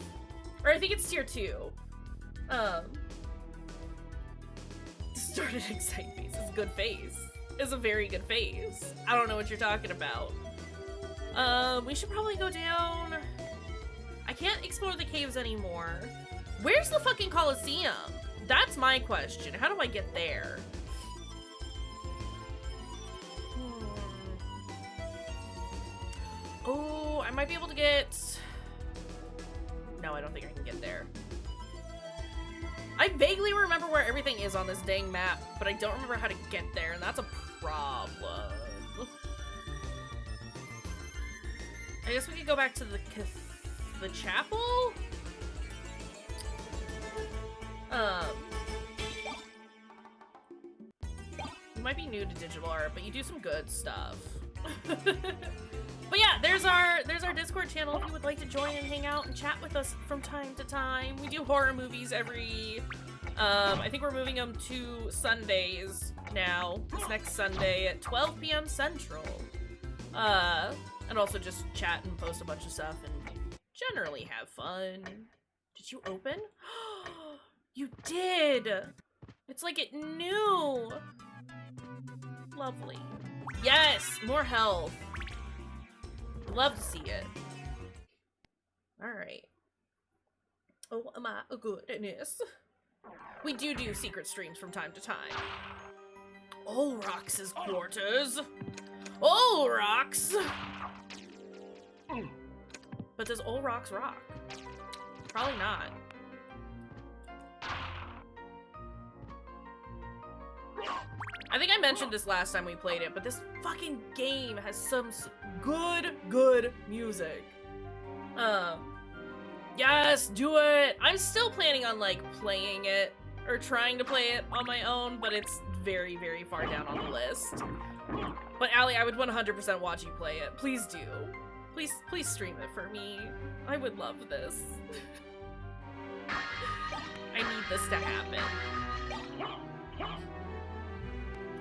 Or I think it's tier 2. Distorted Excite face is a good face. It's a very good face. I don't know what you're talking about. We should probably go down. I can't explore the caves anymore. Where's the fucking Coliseum? That's my question. How do I get there? Oh, I might be able to get... No, I don't think I can get there. I vaguely remember where everything is on this dang map, but I don't remember how to get there, and that's a problem. I guess we could go back to the chapel? You might be new to digital art, but you do some good stuff. But yeah, there's our Discord channel if you would like to join and hang out and chat with us from time to time. We do horror movies every, I think we're moving them to Sundays now. It's next Sunday at 12 p.m. Central. And also just chat and post a bunch of stuff and generally have fun. Did you open? You did! It's like it knew! Lovely. Yes! More health. Love to see it. Alright. Oh my goodness. We do secret streams from time to time. Olrox's quarters! Olrox! But does Olrox rock? Probably not. I think I mentioned this last time we played it, but this fucking game has some good music. Yes, do it! I'm still planning on, like, playing it, or trying to play it on my own, but it's very, very far down on the list. But Allie, I would 100% watch you play it. Please do. Please stream it for me. I would love this. I need this to happen.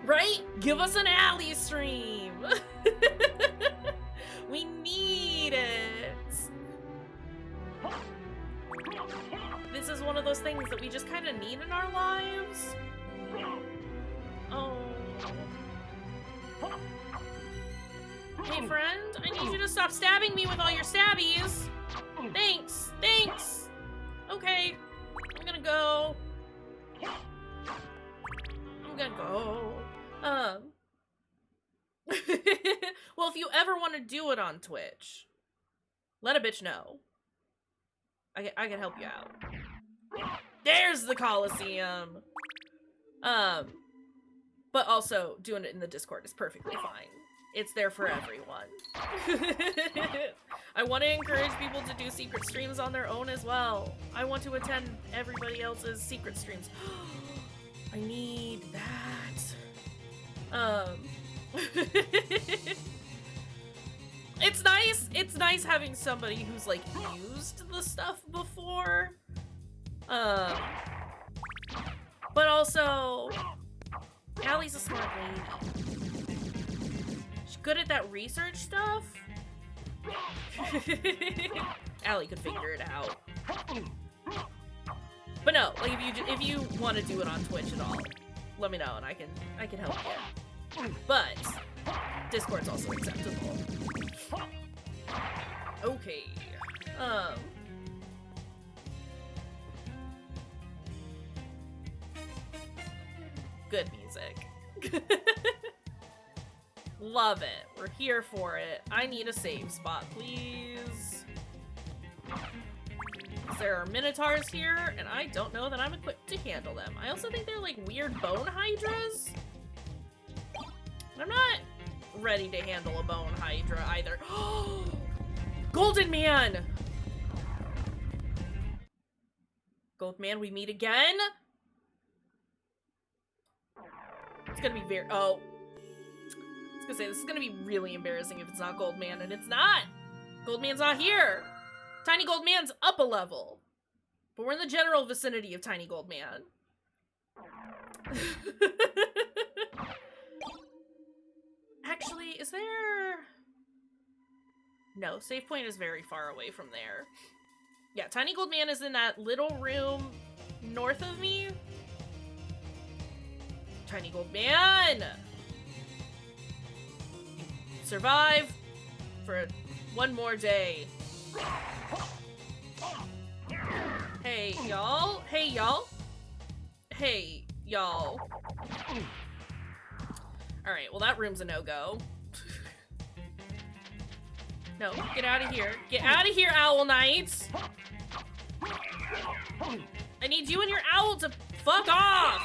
Right? Give us an Allie stream! We need it! This is one of those things that we just kind of need in our lives. Oh. Hey friend, I need you to stop stabbing me with all your stabbies! Thanks! Thanks! Okay, I'm gonna go. Well, if you ever want to do it on Twitch, let a bitch know. I can help you out. There's the Coliseum! But also, doing it in the Discord is perfectly fine. It's there for everyone. I want to encourage people to do secret streams on their own as well. I want to attend everybody else's secret streams. I need that. It's nice having somebody who's like used the stuff before. But also, Allie's a smart lady. She's good at that research stuff. Allie could figure it out. But no, like if you want to do it on Twitch at all, let me know and I can help you. But Discord's also acceptable. Okay. Good music. Love it. We're here for it. I need a save spot, please. There are minotaurs here, and I don't know that I'm equipped to handle them. I also think they're like weird bone hydras. I'm not ready to handle a bone hydra either. Golden Man! Gold Man, we meet again? It's gonna be very- oh. I was gonna say, this is gonna be really embarrassing if it's not Gold Man, and it's not! Gold Man's not here! Tiny Gold Man's up a level. But we're in the general vicinity of Tiny Gold Man. Actually, is there... No, save point is very far away from there. Yeah, Tiny Gold Man is in that little room north of me. Tiny Gold Man! Survive for one more day. Hey, y'all. Hey, y'all. Hey, y'all. Alright, well that room's a no-go. No, get out of here. Get out of here, Owl Knights! I need you and your owl to fuck off!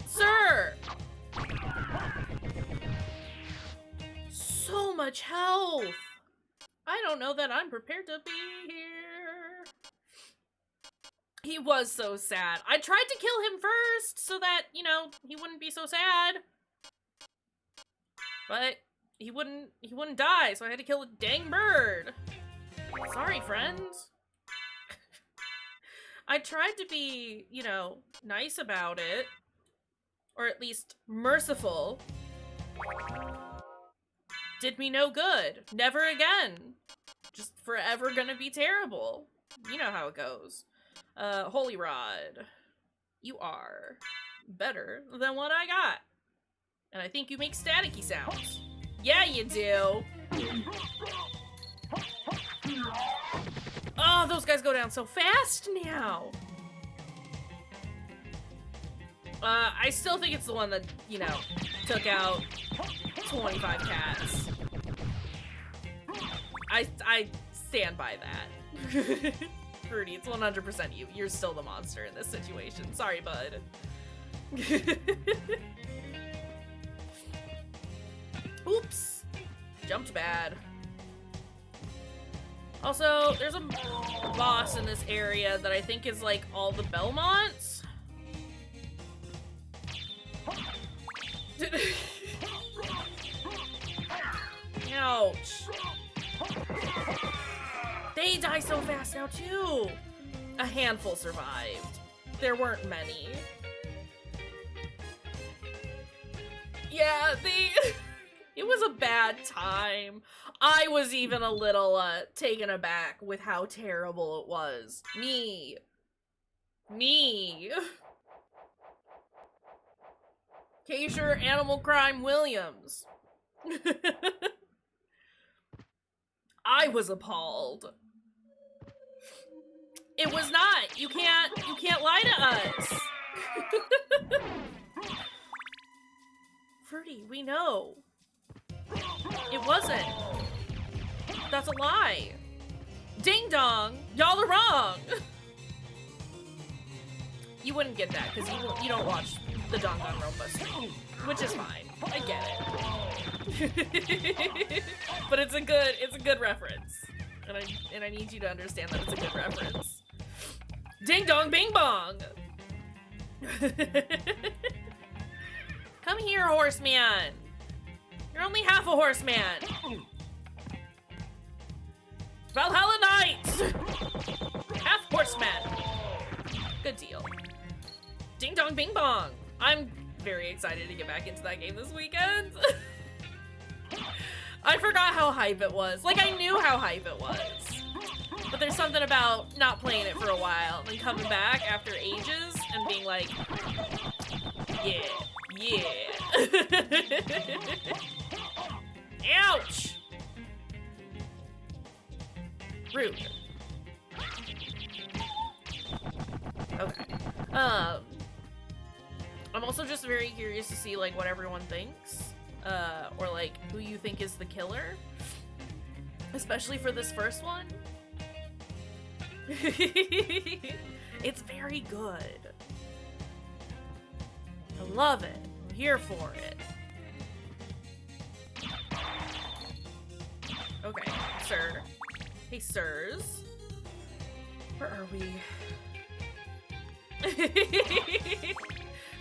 Sir! So much health! I don't know that I'm prepared to be here. He was so sad. I tried to kill him first so that, you know, he wouldn't be so sad. But he wouldn't die, so I had to kill a dang bird. Sorry, friends. I tried to be, you know, nice about it. Or at least merciful. Did me no good. Never again. Just forever gonna be terrible. You know how it goes. Holy Rod. You are better than what I got. And I think you make staticky sounds. Yeah, you do. Oh, those guys go down so fast now. I still think it's the one that, you know, took out 25 cats. I stand by that. Fruity, it's 100% you. You're still the monster in this situation. Sorry, bud. Oops. Jumped bad. Also, there's a boss in this area that I think is like all the Belmonts. Ouch. They die so fast now too. A handful survived. There weren't many. Yeah, it was a bad time. I was even a little taken aback with how terrible it was. Me. Kayshurrr Animal Crime Williams. I was appalled. It was not. You can't lie to us. Fruity, we know. It wasn't. That's a lie. Ding dong, y'all are wrong. You wouldn't get that because you don't watch the Danganronpa stream, which is fine. I get it. But it's a good reference. And I need you to understand that it's a good reference. Ding dong bing bong. Come here, horseman. You're only half a horseman. Valhalla Knights! Half horseman. Good deal. Ding dong bing bong. I'm very excited to get back into that game this weekend. I forgot how hype it was. Like, I knew how hype it was. But there's something about not playing it for a while and then coming back after ages and being like, Yeah. Ouch! Rude. Okay. I'm also just very curious to see, like, what everyone thinks. Or, like, who you think is the killer. Especially for this first one. It's very good. I love it. I'm here for it. Okay, sir. Hey, sirs. Where are we?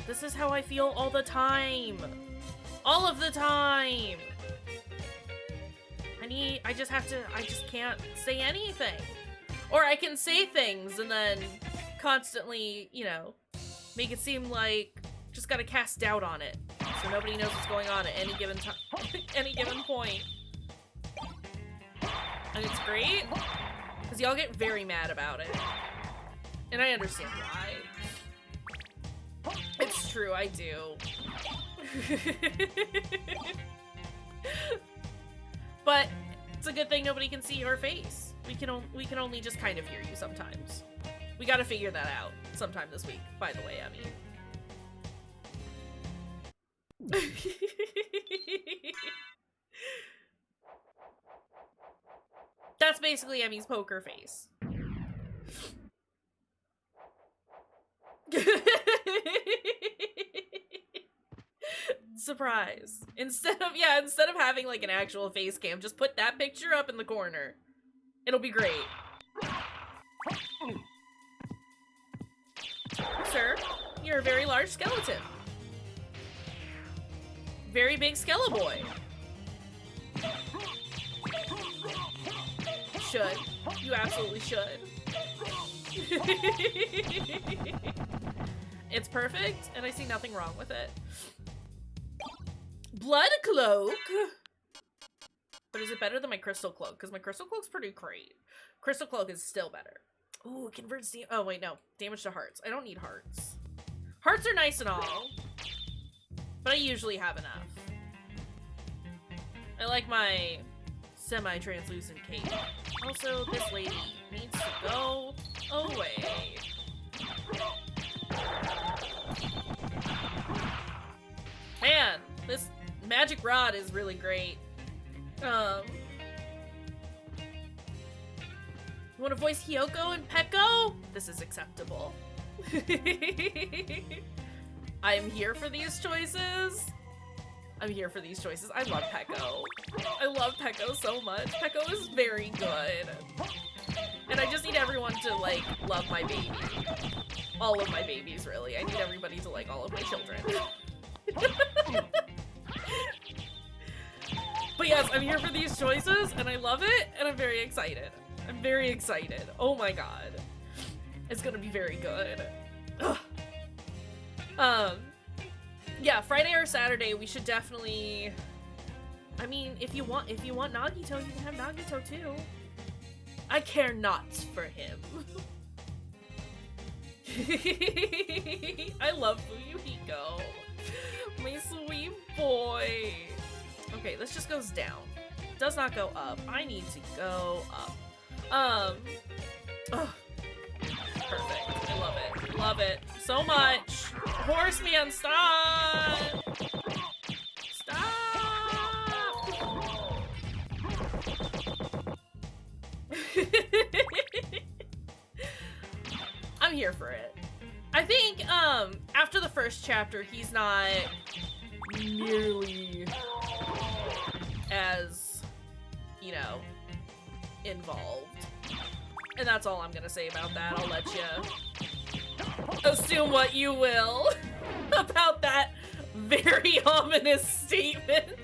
This is how I feel all the time. All of the time. I just can't say anything. Or I can say things and then constantly, you know, make it seem like just gotta cast doubt on it. So nobody knows what's going on at any given time, any given point. And it's great, because y'all get very mad about it. And I understand why. It's true, I do. But it's a good thing nobody can see your face. We can only just kind of hear you sometimes. We gotta figure that out sometime this week, by the way, Emmy. That's basically Emmy's poker face. Surprise. Instead of having like an actual face cam, just put that picture up in the corner. It'll be great. Sir, you're a very large skeleton. Very big Skeleborn. Should. You absolutely should. It's perfect, and I see nothing wrong with it. Blood Cloak? But is it better than my Crystal Cloak? Because my Crystal Cloak's pretty great. Crystal Cloak is still better. Ooh, it converts the— oh wait, no. Damage to hearts. I don't need hearts. Hearts are nice and all, but I usually have enough. I like my semi-translucent cape. Also, this lady needs to go away. Man, this magic rod is really great. You want to voice Hiyoko and Peko? This is acceptable. I am here for these choices. I'm here for these choices. I love Peko. I love Peko so much. Peko is very good. And I just need everyone to, like, love my baby. All of my babies, really. I need everybody to like all of my children. But yes, I'm here for these choices, and I love it, and I'm very excited. I'm very excited. Oh my god. It's gonna be very good. Ugh. Yeah, Friday or Saturday, we should definitely— I mean, if you want Nagito, you can have Nagito too. I care not for him. I love Fuyuhiko. My sweet boy. Okay, this just goes down. It does not go up. I need to go up. Ugh. Perfect. I love it. Love it so much. Horseman, stop! Stop! I'm here for it. I think, after the first chapter, he's not nearly as, you know, involved. And that's all I'm gonna say about that. I'll let you assume what you will about that very ominous statement.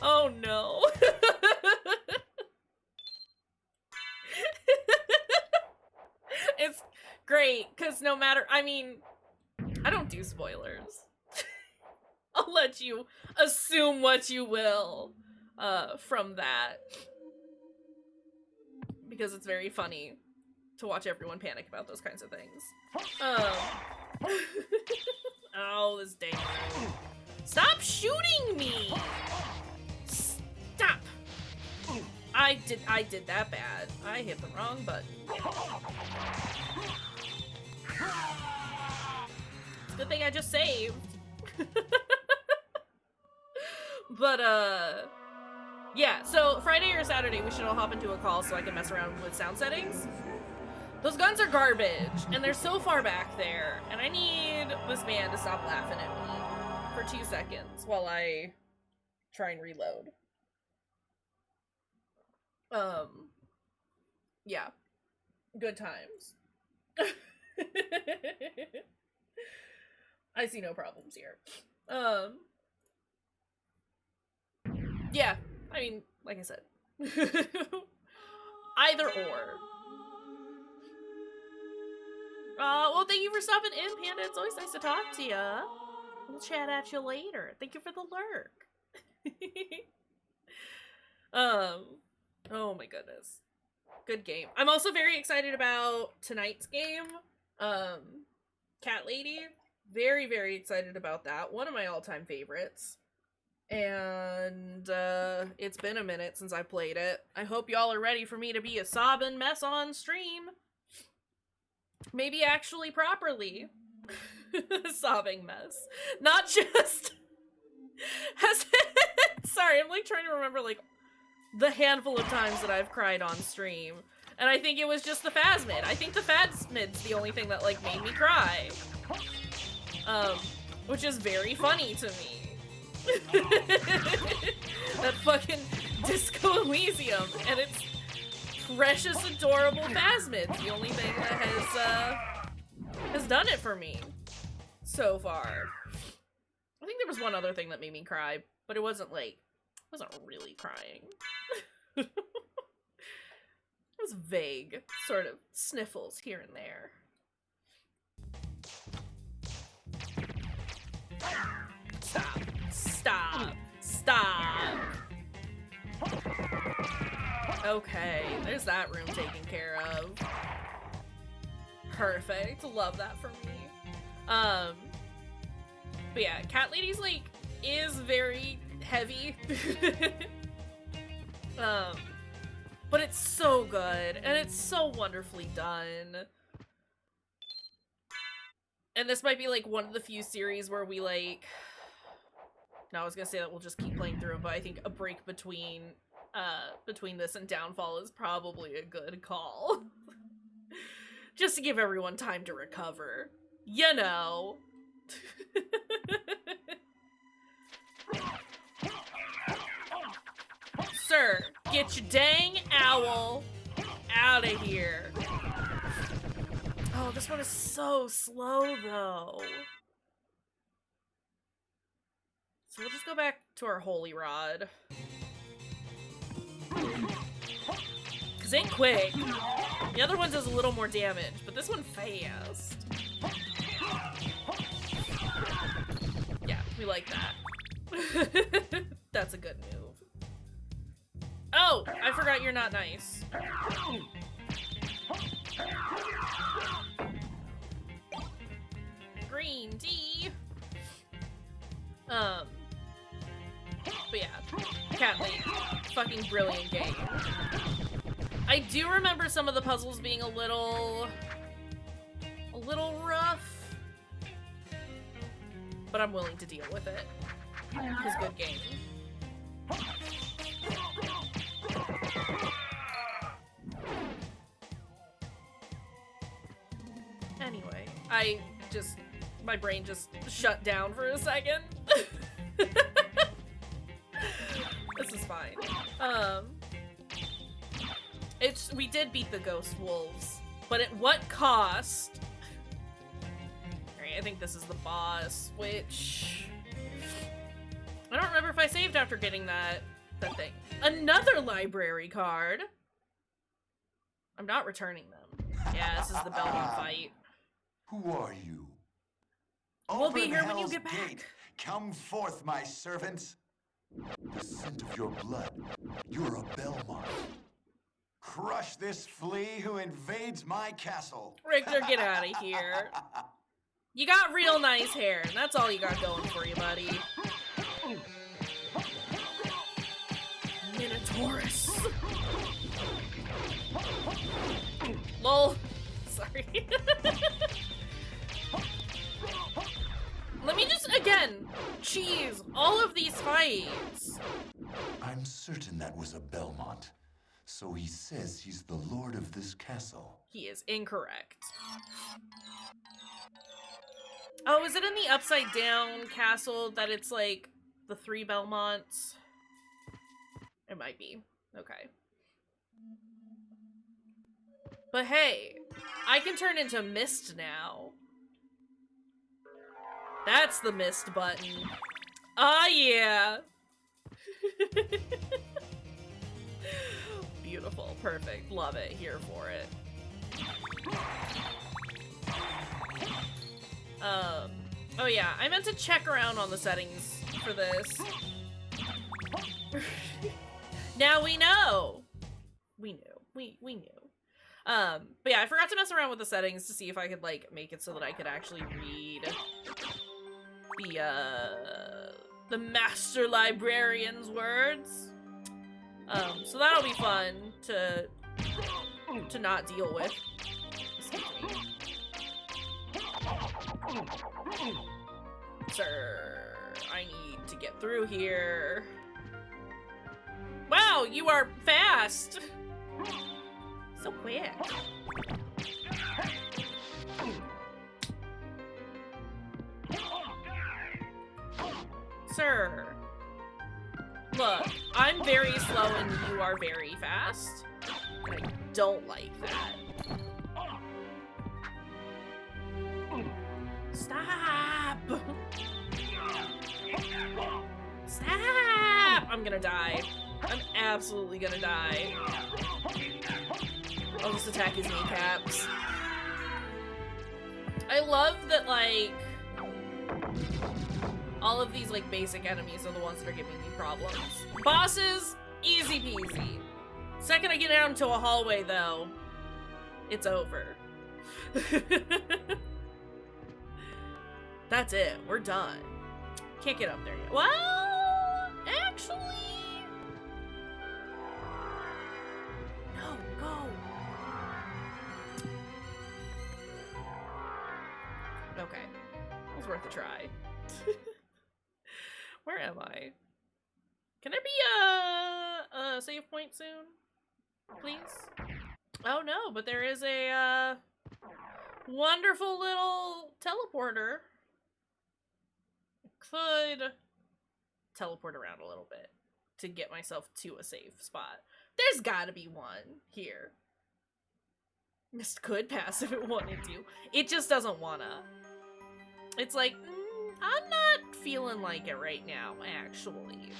Oh no. It's great, because no matter— I mean, I don't do spoilers. I'll let you assume what you will from that. Because it's very funny to watch everyone panic about those kinds of things. Oh, this dang room. Stop shooting me! Stop! I did that bad. I hit the wrong button. It's a good thing I just saved. But, yeah, so Friday or Saturday we should all hop into a call so I can mess around with sound settings. Those guns are garbage, and they're so far back there, and I need this man to stop laughing at me for 2 seconds while I try and reload. Yeah. Good times. I see no problems here. Yeah, I mean, like I said. Either or. Well, thank you for stopping in, Panda. It's always nice to talk to ya. We'll chat at you later. Thank you for the lurk. Oh my goodness. Good game. I'm also very excited about tonight's game. Cat Lady. Very, very excited about that. One of my all-time favorites. And, it's been a minute since I played it. I hope y'all are ready for me to be a sobbing mess on stream. Maybe actually properly. Sobbing mess. Not just... Sorry, I'm like trying to remember like the handful of times that I've cried on stream. And I think it was just the Phasmid. I think the Phasmid's the only thing that like made me cry. Which is very funny to me. That fucking Disco Elysium and its precious, adorable Phasmid's the only thing that has done it for me so far. I think there was one other thing that made me cry, but it wasn't like, I wasn't really crying. It was vague, sort of sniffles here and there. Stop. Stop. Stop. Okay, there's that room taken care of. Perfect. Love that for me. But yeah, Cat Lady's like is very heavy. But it's so good and it's so wonderfully done. And this might be like one of the few series where we like, no, I was gonna say that we'll just keep playing through them, but I think a break between this and Downfall is probably a good call. Just to give everyone time to recover. You know. Sir, get your dang owl out of here. Oh, this one is so slow, though. So we'll just go back to our Holy Rod. Because ain't quick. The other one does a little more damage, but this one fast. Yeah, we like that. That's a good move. Oh, I forgot you're not nice. Green tea. But yeah, Cat Lady, fucking brilliant game. I do remember some of the puzzles being a little rough, but I'm willing to deal with it. It's a good game. Anyway, my brain just shut down for a second. This is fine. We did beat the Ghost Wolves, but at what cost? Alright, I think this is the boss, which... I don't remember if I saved after getting that thing. Another library card! I'm not returning them. Yeah, this is the Belmont fight. Who are you? We'll be here when you get back. Gate. Come forth, my servants. The scent of your blood. You're a Belmont. crush this flea who invades my castle. Richter, get out of here. You got real nice hair, and that's all you got going for you, buddy. Minotaurus. Lol. Sorry. Let me just, again, cheese all of these fights. I'm certain that was a Belmont. So he says he's the lord of this castle. He is incorrect. Oh, is it in the upside down castle that it's like the 3 Belmonts? It might be. Okay. But hey, I can turn into mist now. That's the mist button. Ah, yeah. Beautiful. Perfect. Love it. Here for it. Oh yeah, I meant to check around on the settings for this. Now we know. We knew. We knew. But yeah, I forgot to mess around with the settings to see if I could, like, make it so that I could actually read the Master Librarian's words. So that'll be fun to not deal with. Excuse me. Sir, I need to get through here. Wow, you are fast! So quick. Sir. Look, I'm very slow and you are very fast. And I don't like that. Stop! Stop! I'm gonna die. I'm absolutely gonna die. I'll just attack his kneecaps. I love that, like, all of these, like, basic enemies are the ones that are giving me problems. Bosses, easy peasy. Second I get out into a hallway, though, it's over. That's it. We're done. Can't get up there yet. Well, actually... No, go. Okay. It was worth a try. Where am I? Can there be a save point soon? Please? Oh no, but there is a wonderful little teleporter. Could teleport around a little bit to get myself to a safe spot. There's gotta be one here. Mist could pass if it wanted to. It just doesn't wanna. It's like, I'm not feeling like it right now, actually.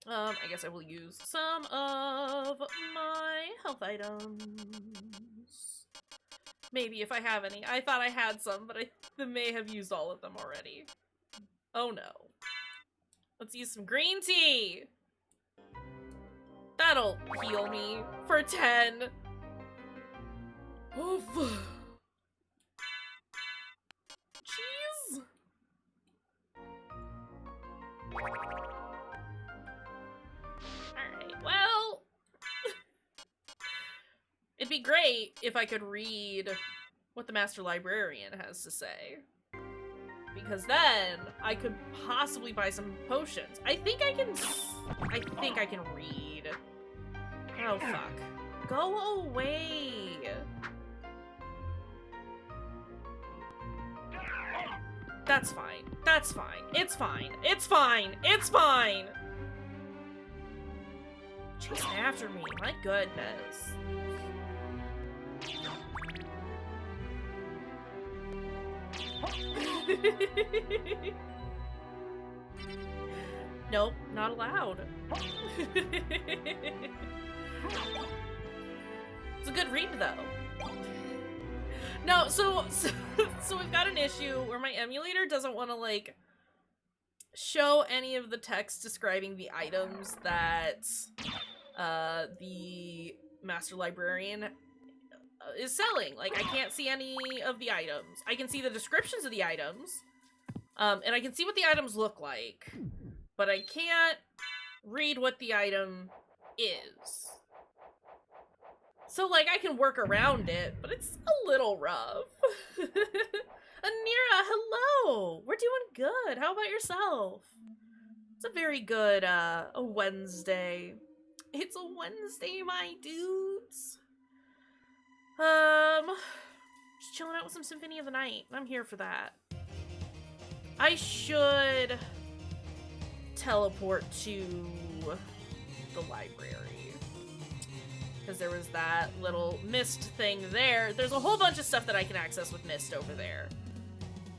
I guess I will use some of my health items. Maybe if I have any. I thought I had some, but I may have used all of them already. Oh no. Let's use some green tea! That'll heal me for 10. Oof. Jeez. Alright, well... It'd be great if I could read what the Master Librarian has to say. Because then I could possibly buy some potions. I think I can read. Oh fuck. Go away. That's fine. That's fine. It's fine. It's fine. It's fine. Chasing after me. My goodness. Nope, not allowed. It's a good read, though. No, so we've got an issue where my emulator doesn't want to, like, show any of the text describing the items that the master librarian is selling. Like, I can't see any of the items. I can see the descriptions of the items, and I can see what the items look like, but I can't read what the item is. So, like, I can work around it, but it's a little rough. Anira, hello! We're doing good. How about yourself? It's a very good, a Wednesday. It's a Wednesday, my dudes. Just chilling out with some Symphony of the Night. I'm here for that. I should teleport to the library. Because there was that little mist thing there. There's a whole bunch of stuff that I can access with mist over there.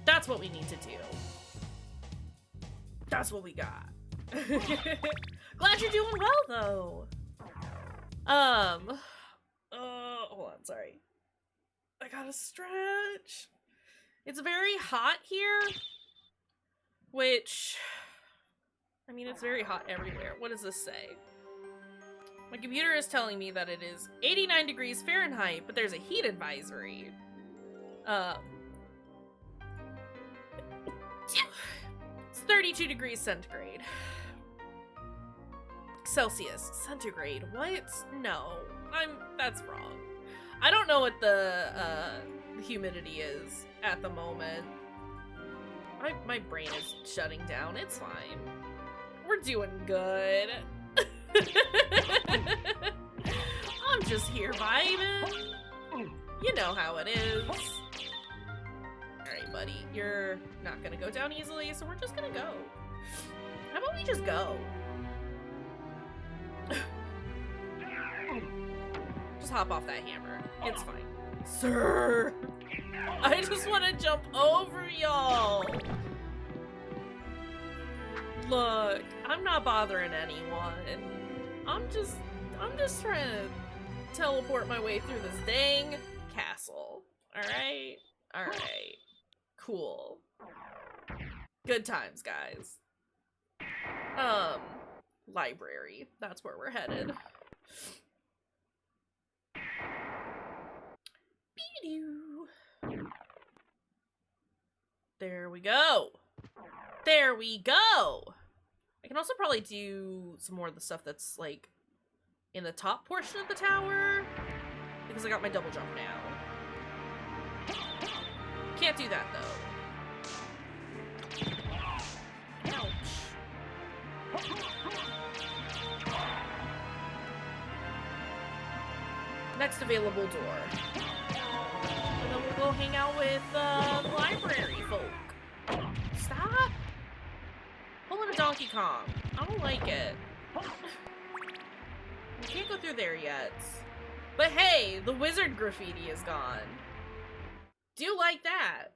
That's what we need to do. That's what we got. Glad you're doing well, though. Hold on, sorry. I gotta stretch. It's very hot here. Which, I mean, it's very hot everywhere. What does this say? My computer is telling me that it is 89 degrees Fahrenheit, but there's a heat advisory. It's 32 degrees centigrade. Celsius. Centigrade. What? No. That's wrong. I don't know what the humidity is at the moment. My brain is shutting down. It's fine. We're doing good. I'm just here vibing. You know how it is. Alright, buddy. You're not gonna go down easily, so we're just gonna go. How about we just go? Just hop off that hammer. It's fine. Sir! I just want to jump over y'all! Look, I'm not bothering anyone. I'm just trying to teleport my way through this dang castle. Alright? Alright. Cool. Good times, guys. Library. That's where we're headed. There we go. There we go. I can also probably do some more of the stuff that's like in the top portion of the tower because I got my double jump now. Can't do that though. Ouch. Next available door. And then we'll go hang out with library folk. Stop! Pulling a Donkey Kong. I don't like it. We can't go through there yet. But hey, the wizard graffiti is gone. Do like that.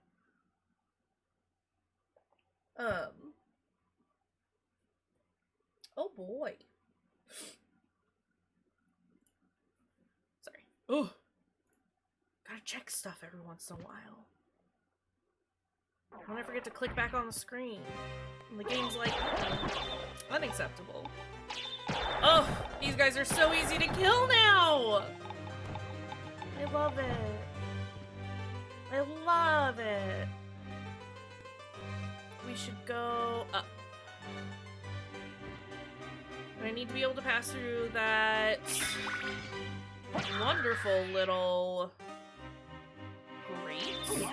Oh boy. Sorry. Oh. Gotta check stuff every once in a while. Don't I forget to click back on the screen. And the game's like, unacceptable. Oh, these guys are so easy to kill now! I love it. I love it. We should go up. And I need to be able to pass through that wonderful little grate.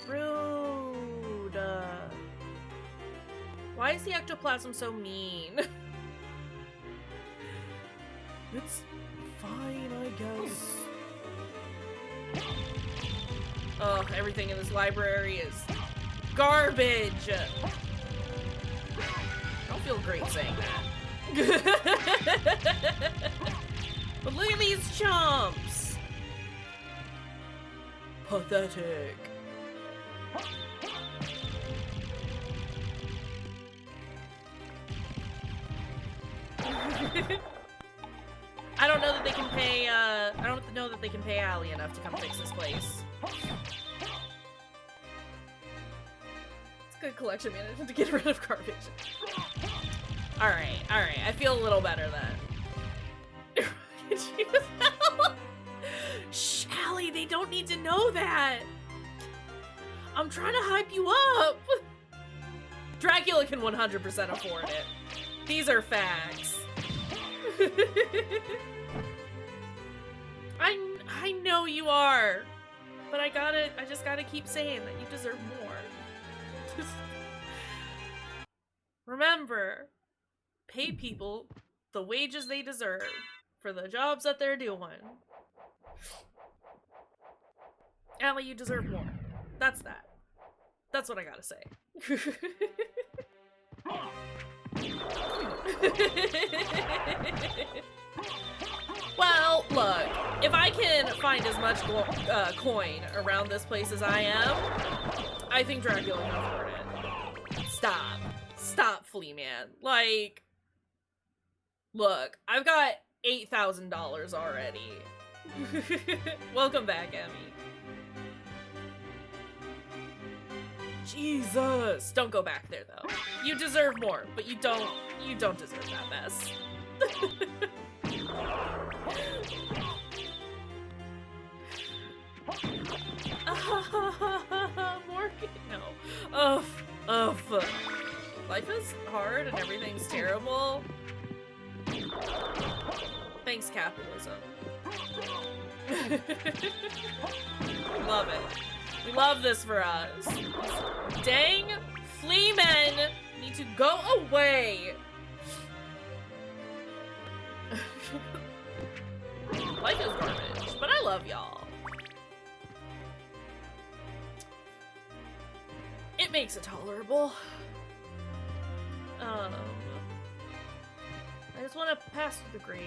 Rude. Why is the ectoplasm so mean? It's fine, I guess. Oh, everything in this library is garbage. I don't feel great saying that. But look at these chumps. Pathetic. I don't know that they can pay, I don't know that they can pay Allie enough to come fix this place. It's good collection management to get rid of garbage. Alright, I feel a little better then. don't need to know that. I'm trying to hype you up. Dracula can 100% afford it. These are facts. I know you are. But I just gotta keep saying that you deserve more. Remember, pay people the wages they deserve for the jobs that they're doing. Allie, you deserve more. That's that. That's what I gotta say. Well, look, if I can find as much coin around this place as I am, I think Dracula can afford it. Stop. Stop, Flea Man. Like, look, I've got $8,000 already. Welcome back, Emmy. Jesus! Don't go back there, though. You deserve more, but you don't deserve that mess. Morgan, no. Life is hard and everything's terrible. Thanks, capitalism. Love it. We love this for us. Dang, flea men need to go away. Life is garbage, but I love y'all. It makes it tolerable. I just want to pass through the grate.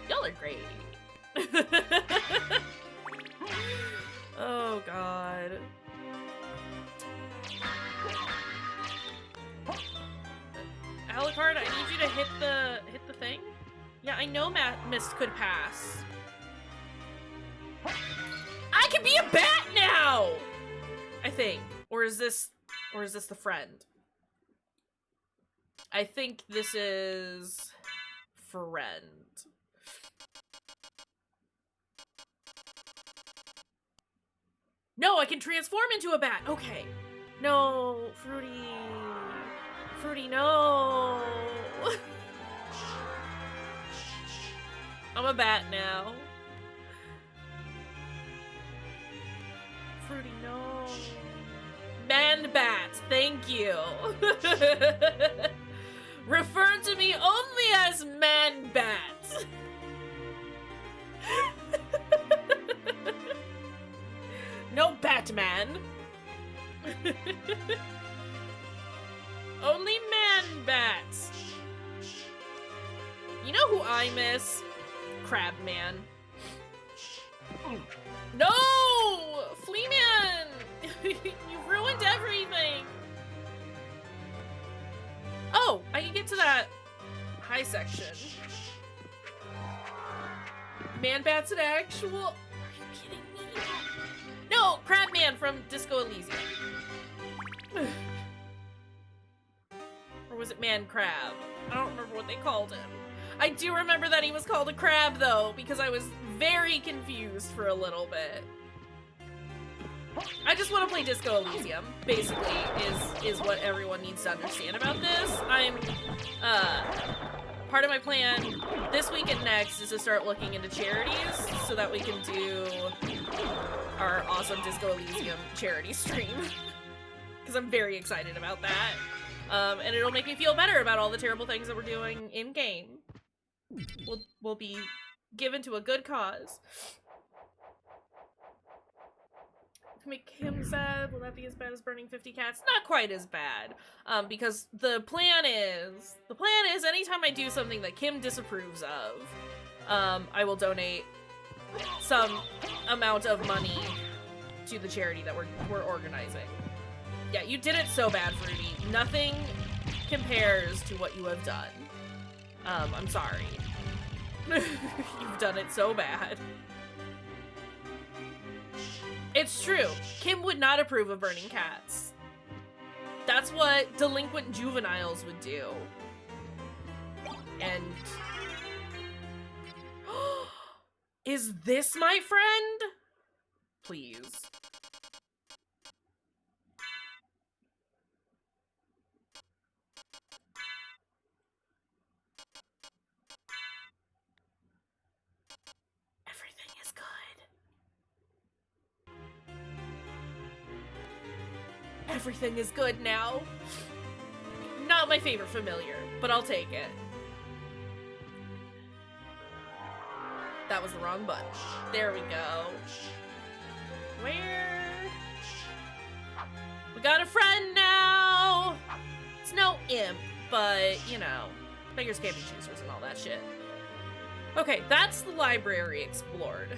Y'all are great. Oh god. Alucard, I need you to hit the thing. Yeah, I know Mist could pass. I can be a bat now! I think. Or is this the friend? I think this is friend. No, I can transform into a bat. Okay. No, Fruity. Fruity, no. I'm a bat now. Fruity, no. Man bat, thank you. Refer to me only as man bat. No Batman. Only man bats. You know who I miss? Crab Man. No! Flea Man! You've ruined everything! Oh, I can get to that high section. Man Bat's an actual... Are you kidding me? No! Crab Man from Disco Elysium. Or was it Man Crab? I don't remember what they called him. I do remember that he was called a crab, though, because I was very confused for a little bit. I just want to play Disco Elysium, basically, is what everyone needs to understand about this. Part of my plan this week and next is to start looking into charities so that we can do our awesome Disco Elysium charity stream. Because I'm very excited about that. And it'll make me feel better about all the terrible things that we're doing in-game. We'll be given to a good cause. To make him sad, will that be as bad as burning 50 cats? Not quite as bad. Because the plan is anytime I do something that Kim disapproves of, I will donate some amount of money to the charity that we're organizing. Yeah, you did it so bad, Fruity. Nothing compares to what you have done. I'm sorry. You've done it so bad. It's true. Kim would not approve of burning cats. That's what delinquent juveniles would do. And... Is this my friend? Please. Everything is good. Everything is good now. Not my favorite familiar, but I'll take it. That was the wrong button. There we go. Where? We got a friend now! It's no imp, but, you know, beggars can't be choosers and all that shit. Okay, that's the library explored.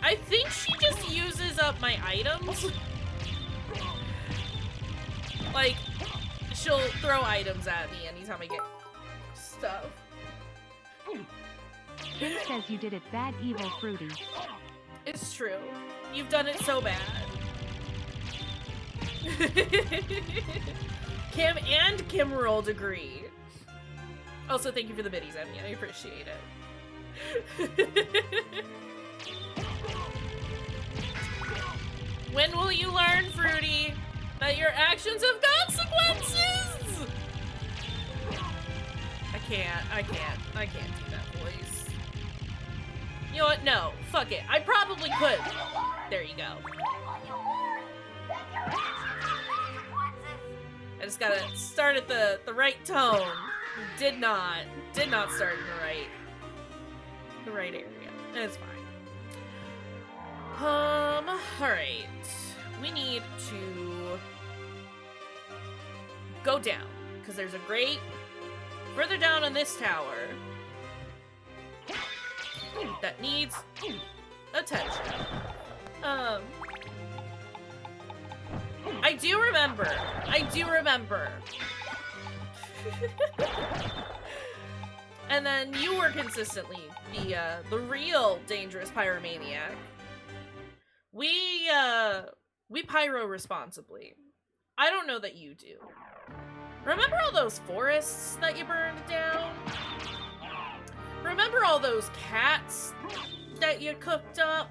I think she just uses up my items. Like, she'll throw items at me anytime I get stuff. It says you did it bad, evil fruity. It's true. You've done it so bad. Kim and Kimrold agree. Also, thank you for the biddies, Emmy. I appreciate it. When will you learn, Fruity, that your actions have consequences? I can't do that voice. You know what? No, fuck it. I probably could. There you go. I just gotta start at the right tone. Did not start in the right area. It's fine. Alright. We need to go down, because there's a grate further down on this tower that needs attention. I do remember. And then you were consistently the real dangerous pyromaniac. We pyro responsibly. I don't know that you do. Remember all those forests that you burned down? Remember all those cats that you cooked up?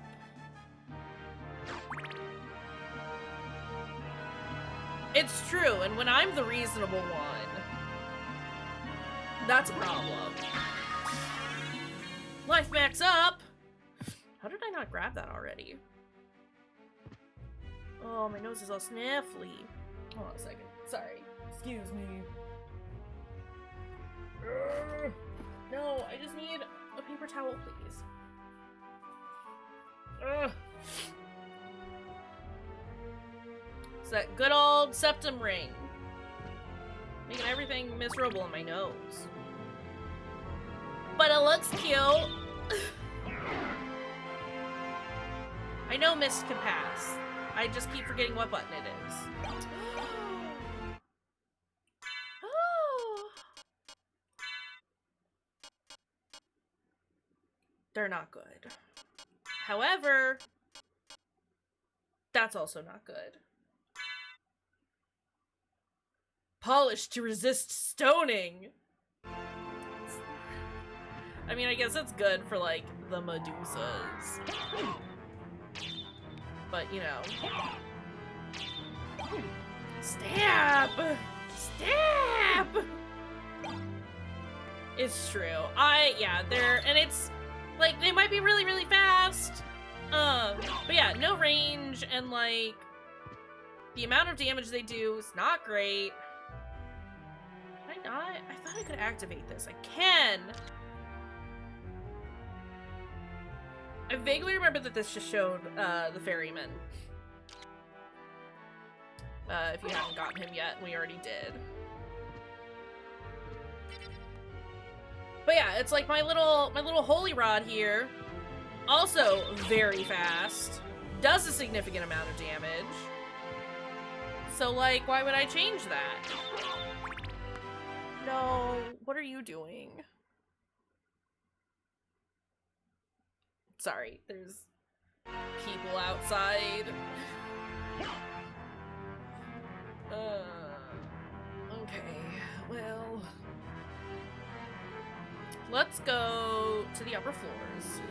It's true, and when I'm the reasonable one, that's a problem. Life max up! How did I not grab that already? Oh, my nose is all sniffly. Hold on a second. Sorry. Excuse me. No, I just need a paper towel, please. It's that good old septum ring. Making everything miserable in my nose. But it looks cute. I know mist can pass. I just keep forgetting what button it is. They're not good. However, that's also not good. Polished to resist stoning. I mean, I guess it's good for, like, the Medusas. But, you know. Stab! Stab! It's true. Yeah, and it's, like, they might be really, really fast. But yeah, no range, and, like, the amount of damage they do is not great. Can I not? I thought I could activate this. I can! I vaguely remember that this just showed the ferryman. If you haven't gotten him yet, we already did. But yeah, it's like my little holy rod here, also very fast, does a significant amount of damage. So like, why would I change that? No, what are you doing? Sorry, there's people outside. Okay, well, let's go to the upper floors.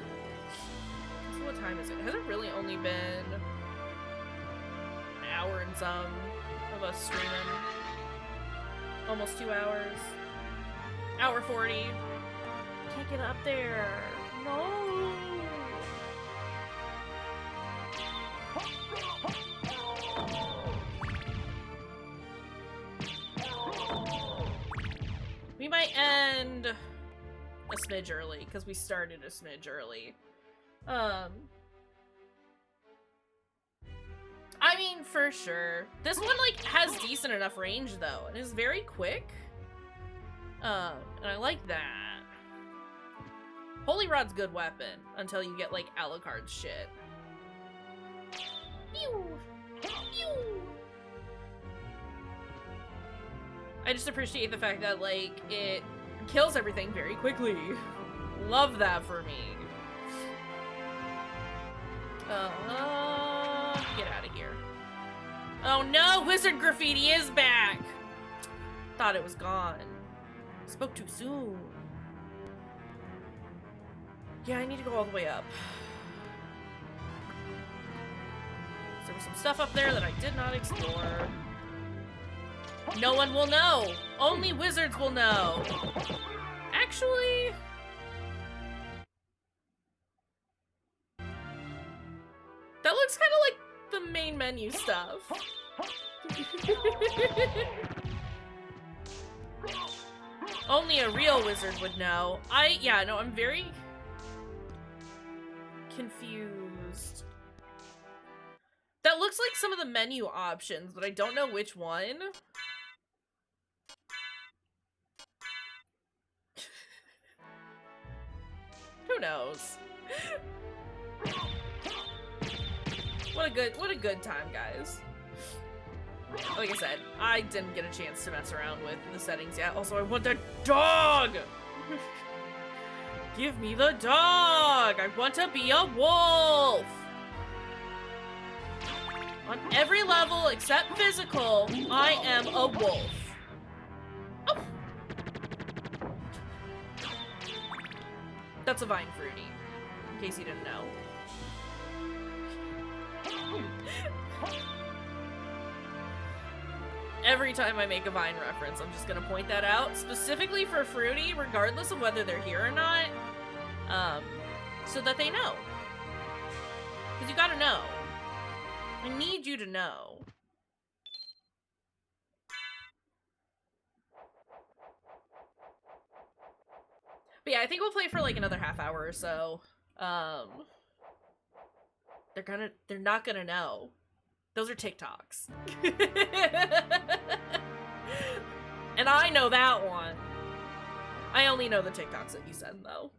So what time is it? Has it really only been an hour and some of us streaming? Almost 2 hours. Hour 40. Can't get up there. No. We might end a smidge early, because we started a smidge early. I mean, for sure. This one, like, has decent enough range, though, and is very quick. And I like that. Holy Rod's good weapon, until you get, like, Alucard's shit. Pew! Pew! I just appreciate the fact that, like, it kills everything very quickly. Love that for me. Get out of here. Oh no, Wizard Graffiti is back! Thought it was gone. Spoke too soon. Yeah, I need to go all the way up. There was some stuff up there that I did not explore. No one will know! Only wizards will know! Actually... that looks kind of like the main menu stuff. Only a real wizard would know. Yeah, no, I'm very confused. That looks like some of the menu options, but I don't know which one. Who knows? What a good time, guys. Like I said, I didn't get a chance to mess around with the settings yet. Also, I want the dog! Give me the dog! I want to be a wolf! On every level except physical, I am a wolf. Oh! That's a Vine Fruity, in case you didn't know. Every time I make a Vine reference, I'm just gonna point that out, specifically for Fruity, regardless of whether they're here or not, so that they know. Because you gotta know. I need you to know. But yeah, I think we'll play for like another half hour or so. They're not gonna know. Those are TikToks. And I know that one. I only know the TikToks that you send, though.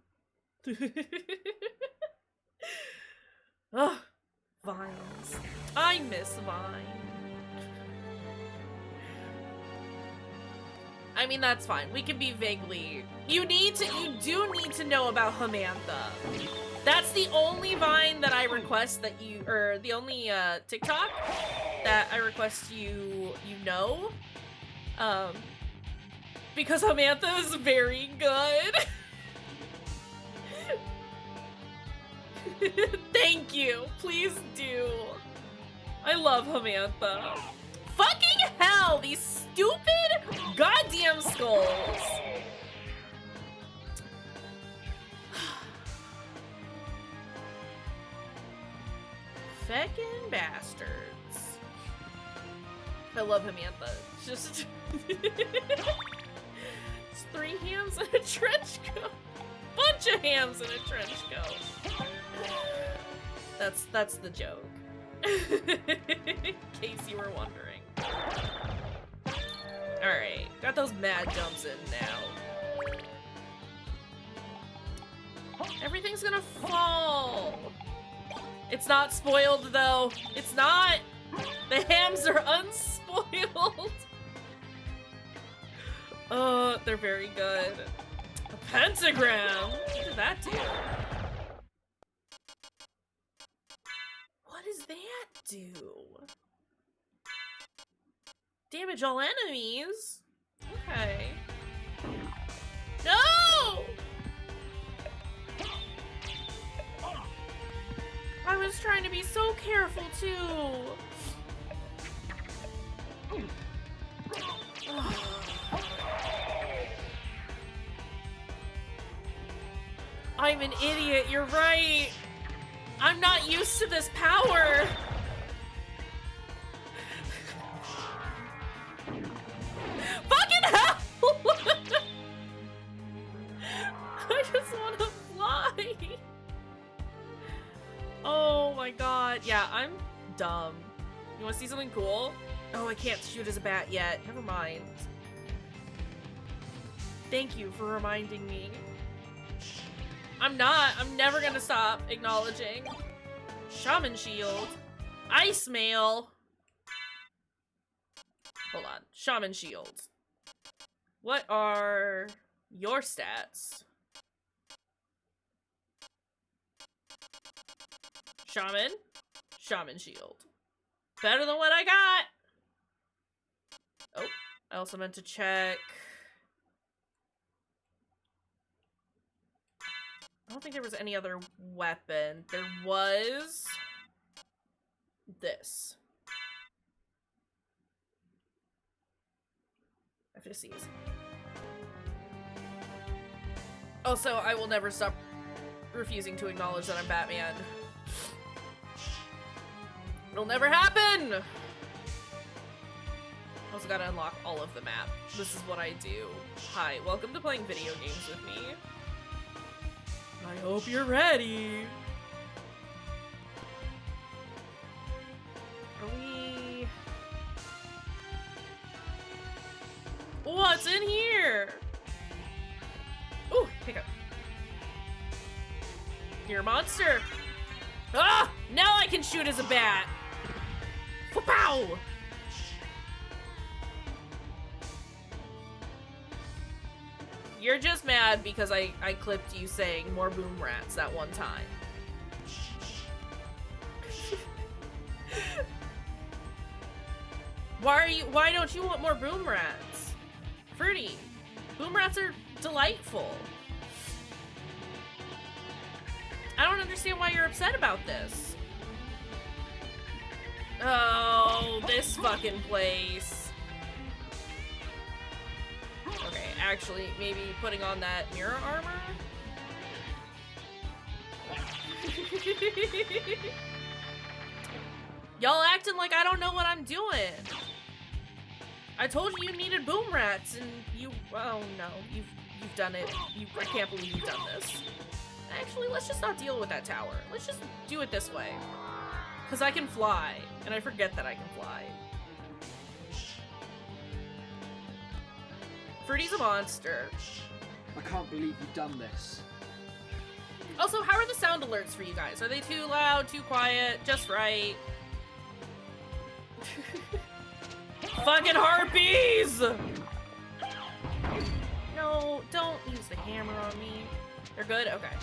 Ugh, Vines. I miss Vine. I mean, that's fine. We can be vaguely... You do need to know about Hamantha. That's the only Vine that I request that you... Or the only, TikTok that I request you know. Because Hamantha is very good. Thank you. Please do. I love Hamantha. Fucking hell! These stupid goddamn skulls! Feckin' bastards. I love Hamantha. It's just... it's 3 hams and a trench coat. Bunch of hams and a trench coat. That's the joke. In case you were wondering. Alright, got those mad jumps in now. Everything's gonna fall. It's not spoiled though. It's not. The hams are unspoiled. They're very good. A pentagram. What did that do? What does that do? Damage all enemies? Okay. No! was trying to be so careful, too. I'm an idiot, you're right. I'm not used to this power. Fucking hell! I just want to fly. Oh my god. Yeah, I'm dumb. You want to see something cool? Oh, I can't shoot as a bat yet. Never mind. Thank you for reminding me. I'm never gonna stop acknowledging. Shaman shield. Ice mail. Hold on. Shaman shield. What are your stats? Shaman. Shaman shield. Better than what I got. Oh, I also meant to check. I don't think there was any other weapon. There was this. FSCs. Also, I will never stop refusing to acknowledge that I'm Batman. It'll never happen! Also gotta unlock all of the map. This is what I do. Hi, welcome to playing video games with me. I hope you're ready. Are we... What's in here? Ooh, hiccup. You're a monster. Ah! Now I can shoot as a bat. Pow! You're just mad because I clipped you saying more boom rats that one time. Why don't you want more boom rats? Fruity, boom rats are delightful. I don't understand why you're upset about this. Oh, this fucking place. Okay, actually, maybe putting on that mirror armor? Y'all acting like I don't know what I'm doing. I told you you needed boom rats, and you... Oh, no. You've done it. I can't believe you've done this. Actually, let's just not deal with that tower. Let's just do it this way. Because I can fly, and I forget that I can fly. Fruity's a monster. I can't believe you've done this. Also, how are the sound alerts for you guys? Are they too loud, too quiet, just right? Fucking harpies! No, don't use the hammer on me. They're good? Okay.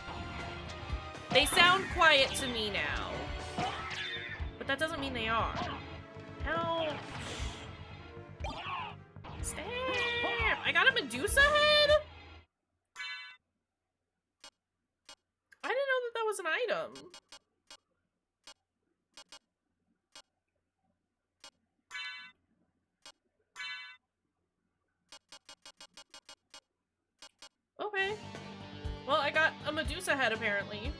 They sound quiet to me now. But that doesn't mean they are. Ouch. Stab! I got a Medusa head? I didn't know that that was an item. Okay. Well, I got a Medusa head, apparently.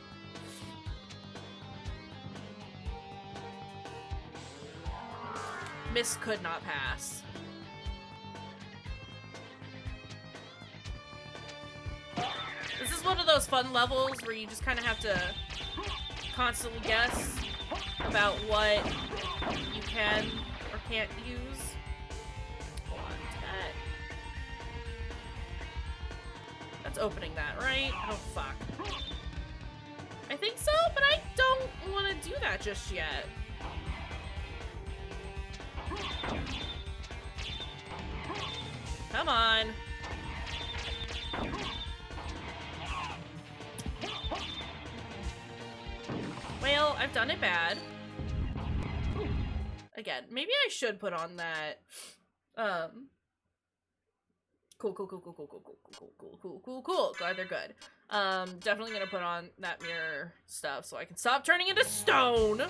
Miss could not pass. This is one of those fun levels where you just kind of have to constantly guess about what you can or can't use. Hold on to that. That's opening that, right? Oh, fuck. I think so, but I don't want to do that just yet. Come on. Well, I've done it bad. Again, maybe I should put on that, Cool. Glad they're good. Definitely gonna put on that mirror stuff so I can stop turning into stone.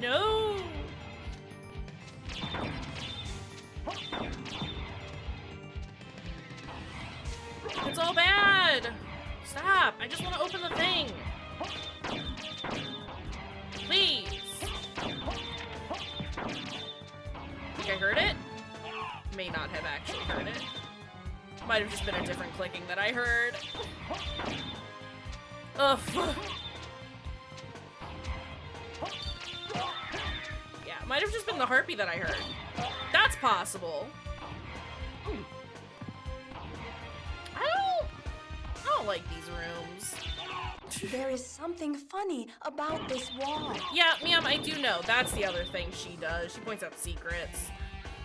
No! It's all bad! Stop! I just want to open the thing! Please! Think I heard it? May not have actually heard it. Might have just been a different clicking that I heard. Ugh. Yeah, might have just been the harpy that I heard. That's possible. I don't like these rooms. There is something funny about this wall. Yeah, ma'am, I do know. That's the other thing she does. She points out secrets.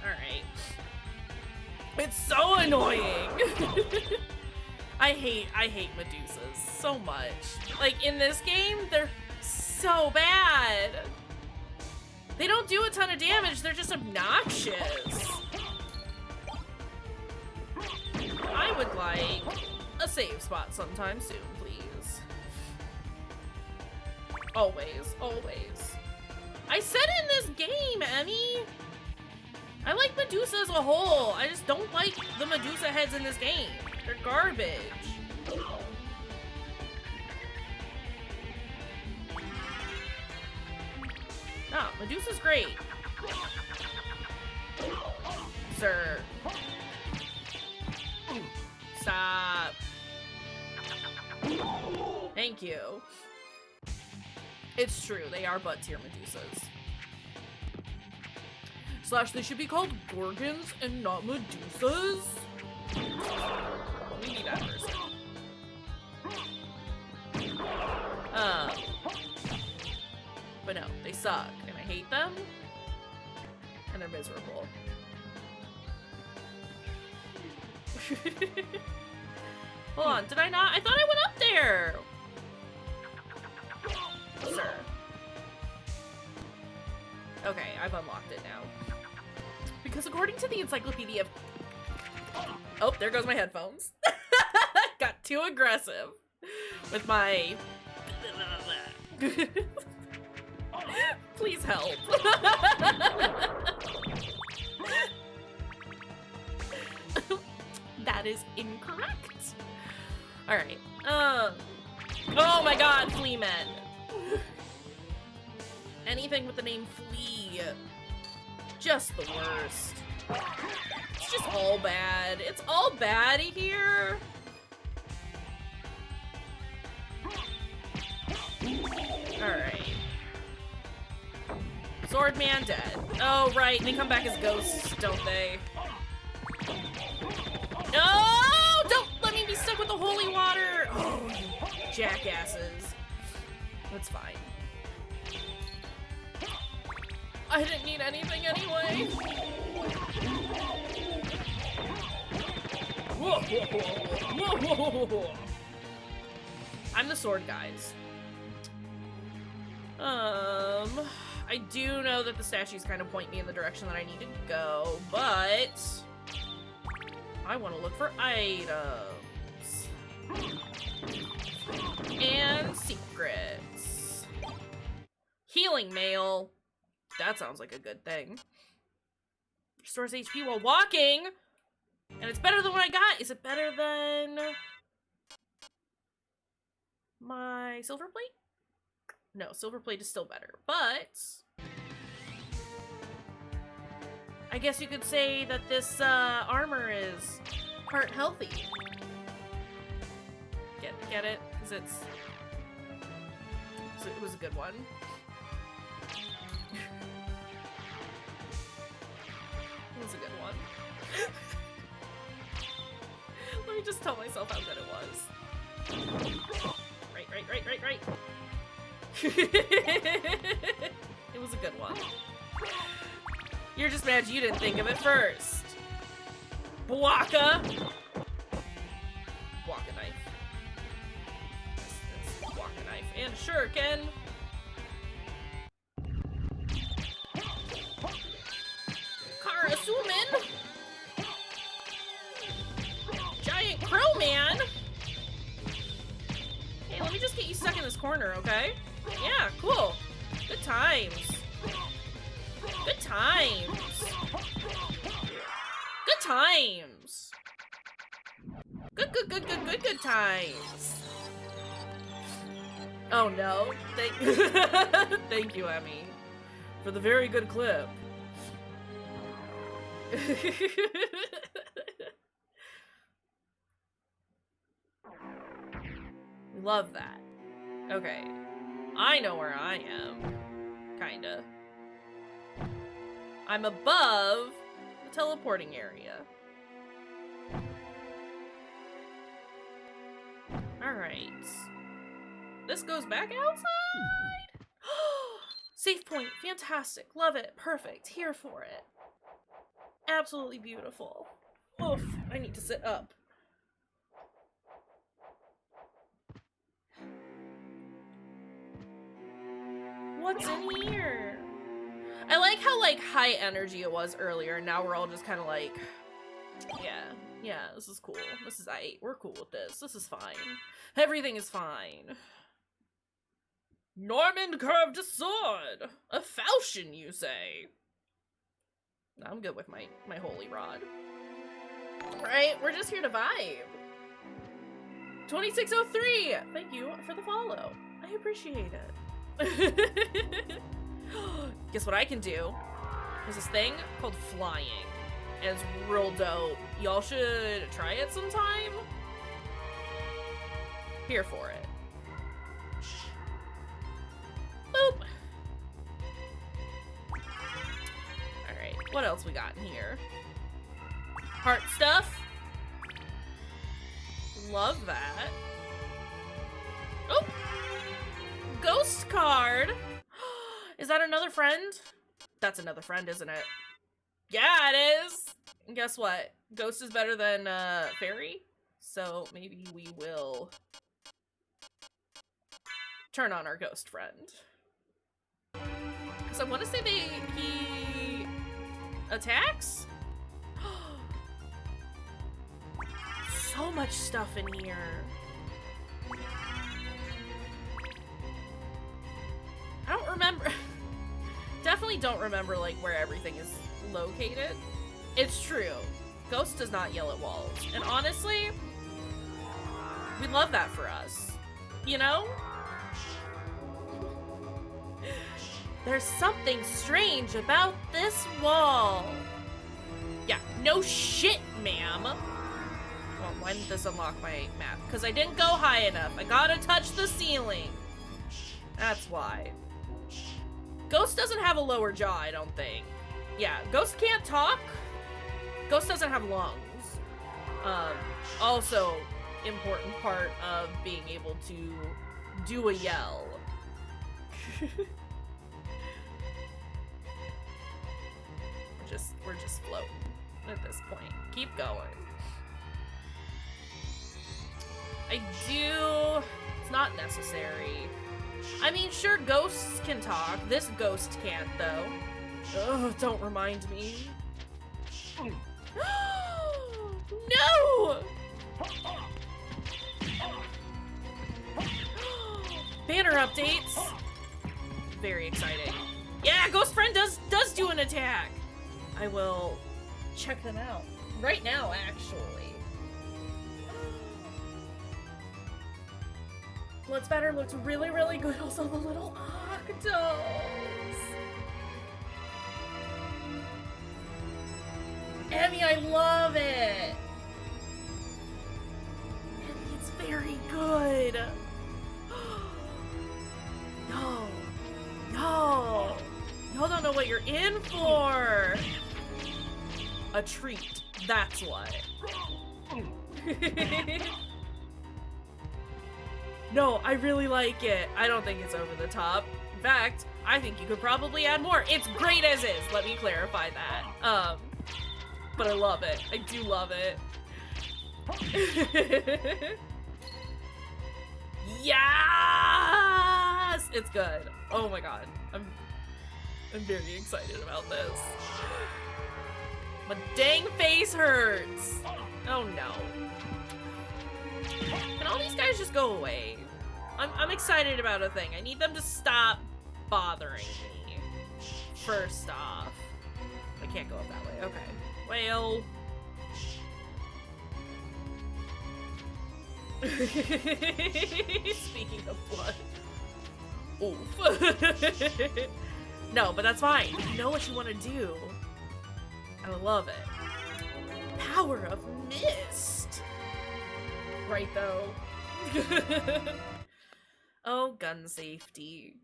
Alright. It's so annoying. I hate Medusas so much. Like, in this game, they're so bad. They don't do a ton of damage, they're just obnoxious. I would like a save spot sometime soon, please. Always, always. I said in this game, Emmy! I like Medusa as a whole. I just don't like the Medusa heads in this game. They're garbage. No, Medusa's great. Sir. Stop. Thank you. It's true, they are butt tier Medusas. Slash, they should be called Gorgons and not Medusas? We need that person. But no, they suck, and I hate them, and they're miserable. Hold on, did I not? I thought I went up there! Sir. Okay, I've unlocked it now. Because according to the encyclopedia... Oh, there goes my headphones. Got too aggressive with my... Please help. That is incorrect. Alright. Oh my god, flea men. Anything with the name Flea. Just the worst. It's just all bad. It's all bad here. Alright. Swordman dead. Oh, right. They come back as ghosts, don't they? No! Don't let me be stuck with the holy water! Oh, you jackasses. That's fine. I didn't need anything anyway. Whoa, whoa, whoa, whoa, whoa. I'm the sword guys. I do know that the statues kind of point me in the direction that I need to go, but I want to look for items and secrets. Healing mail. That sounds like a good thing. Restores HP while walking, and it's better than what I got. Is it better than my silver plate? No, silver plate is still better, but I guess you could say that this armor is part healthy. Get it? Because it was a good one. It was a good one. Let me just tell myself how good it was. Right. It was a good one. You're just mad you didn't think of it first. Bwaka! Bwaka knife. That's Bwaka knife. And shuriken. in this corner, okay? Yeah, cool. Good times. Good times. Good times. Good times. Oh no. Thank you, Emmy, for the very good clip. We love that. Okay. I know where I am. Kinda. I'm above the teleporting area. Alright. This goes back outside? Safe point. Fantastic. Love it. Perfect. Here for it. Absolutely beautiful. Oof. I need to sit up. What's in here? I like how, like, high energy it was earlier. Now we're all just kind of like, yeah, this is cool. This is aight. We're cool with this. This is fine. Everything is fine. Norman curved a sword. A falchion, you say? I'm good with my holy rod. Right? We're just here to vibe. 2603! Thank you for the follow. I appreciate it. Guess what I can do? There's this thing called flying. And it's real dope. Y'all should try it sometime. Here for it. Boop. Alright, what else we got in here? Heart stuff. Love that. Oh! Ghost card! Is that another friend? That's another friend, isn't it? Yeah, it is! And guess what? Ghost is better than, Fairy? So maybe we will turn on our ghost friend. Because I want to say he attacks? So much stuff in here. I don't remember. Definitely don't remember, like, where everything is located. It's true. Ghost does not yell at walls. And honestly, we love that for us. You know? There's something strange about this wall. Yeah, no shit, ma'am. Well, when did this unlock my map? Because I didn't go high enough. I gotta touch the ceiling. That's why. Ghost doesn't have a lower jaw, I don't think. Yeah, Ghost can't talk. Ghost doesn't have lungs. Also, important part of being able to do a yell. We're just floating at this point. Keep going. It's not necessary. I mean, sure, ghosts can talk. This ghost can't, though. Ugh, don't remind me. No! Banner updates. Very exciting. Yeah, Ghost Friend does do an attack. I will check them out right now, actually. Blood Spatter looks really, really good. Also, the little octos. Emmy, I love it. Emmy, it's very good. No. No. Y'all don't know what you're in for. A treat. That's what. No, I really like it. I don't think it's over the top. In fact, I think you could probably add more. It's great as is. Let me clarify that. But I love it. I do love it. Yes! It's good. Oh my god. I'm very excited about this. My dang face hurts. Oh no. Can all these guys just go away? I'm excited about a thing. I need them to stop bothering me. First off. I can't go up that way. Okay. Well. Speaking of blood. Oof. No, but that's fine. You know what you want to do. I love it. Power of Mist. Right, though. Oh, gun safety.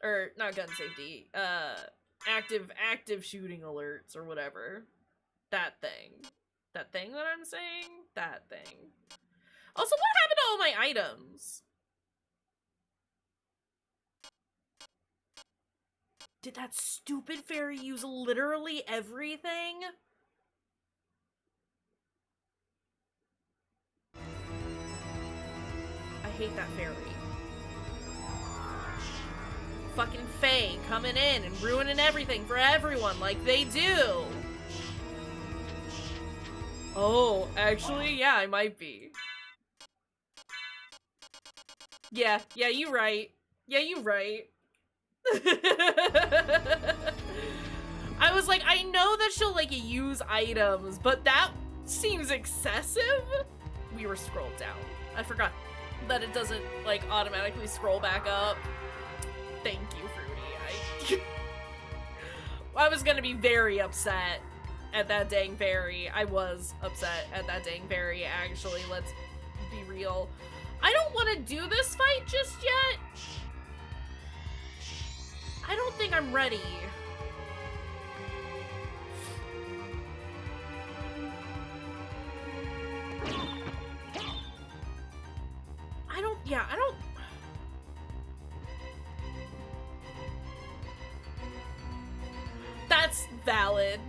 Or, not gun safety. Active shooting alerts or whatever. That thing. That thing that I'm saying? That thing. Also, what happened to all my items? Did that stupid fairy use literally everything? I hate that fairy. Fucking Fae coming in and ruining everything for everyone like they do. Oh, actually, yeah, I might be. Yeah, you right. Yeah, you right. I was like, I know that she'll, like, use items, but that seems excessive. We were scrolled down. I forgot that it doesn't, like, automatically scroll back up. Thank you, Fruity. I was gonna be very upset at that dang fairy. I was upset at that dang fairy, actually. Let's be real. I don't want to do this fight just yet. I don't think I'm ready. I don't... That's valid.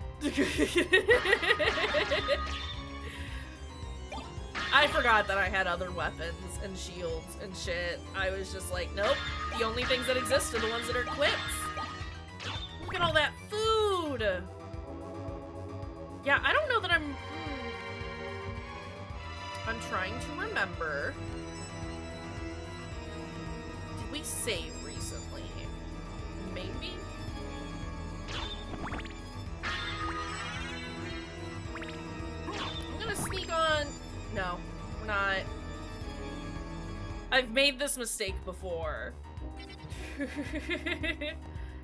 I forgot that I had other weapons and shields and shit. I was just like, nope. The only things that exist are the ones that are equipped. Look at all that food. Yeah, I don't know that I'm trying to remember. Did we save recently? Maybe? I'm gonna sneak on... No, we're not. I've made this mistake before.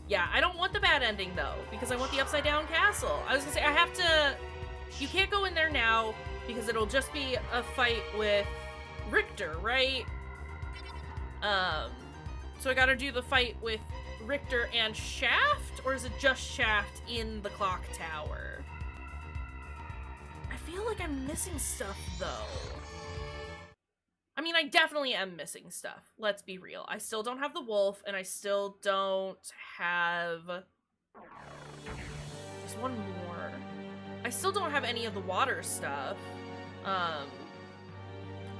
Yeah, I don't want the bad ending though, because I want the upside down castle. I was gonna say, I have to... You can't go in there now, because it'll just be a fight with Richter, right? So I gotta do the fight with Richter and Shaft, or is it just Shaft in the clock tower? I feel like I'm missing stuff, though. I mean, I definitely am missing stuff. Let's be real. I still don't have the wolf, and I still don't have... There's one more. I still don't have any of the water stuff.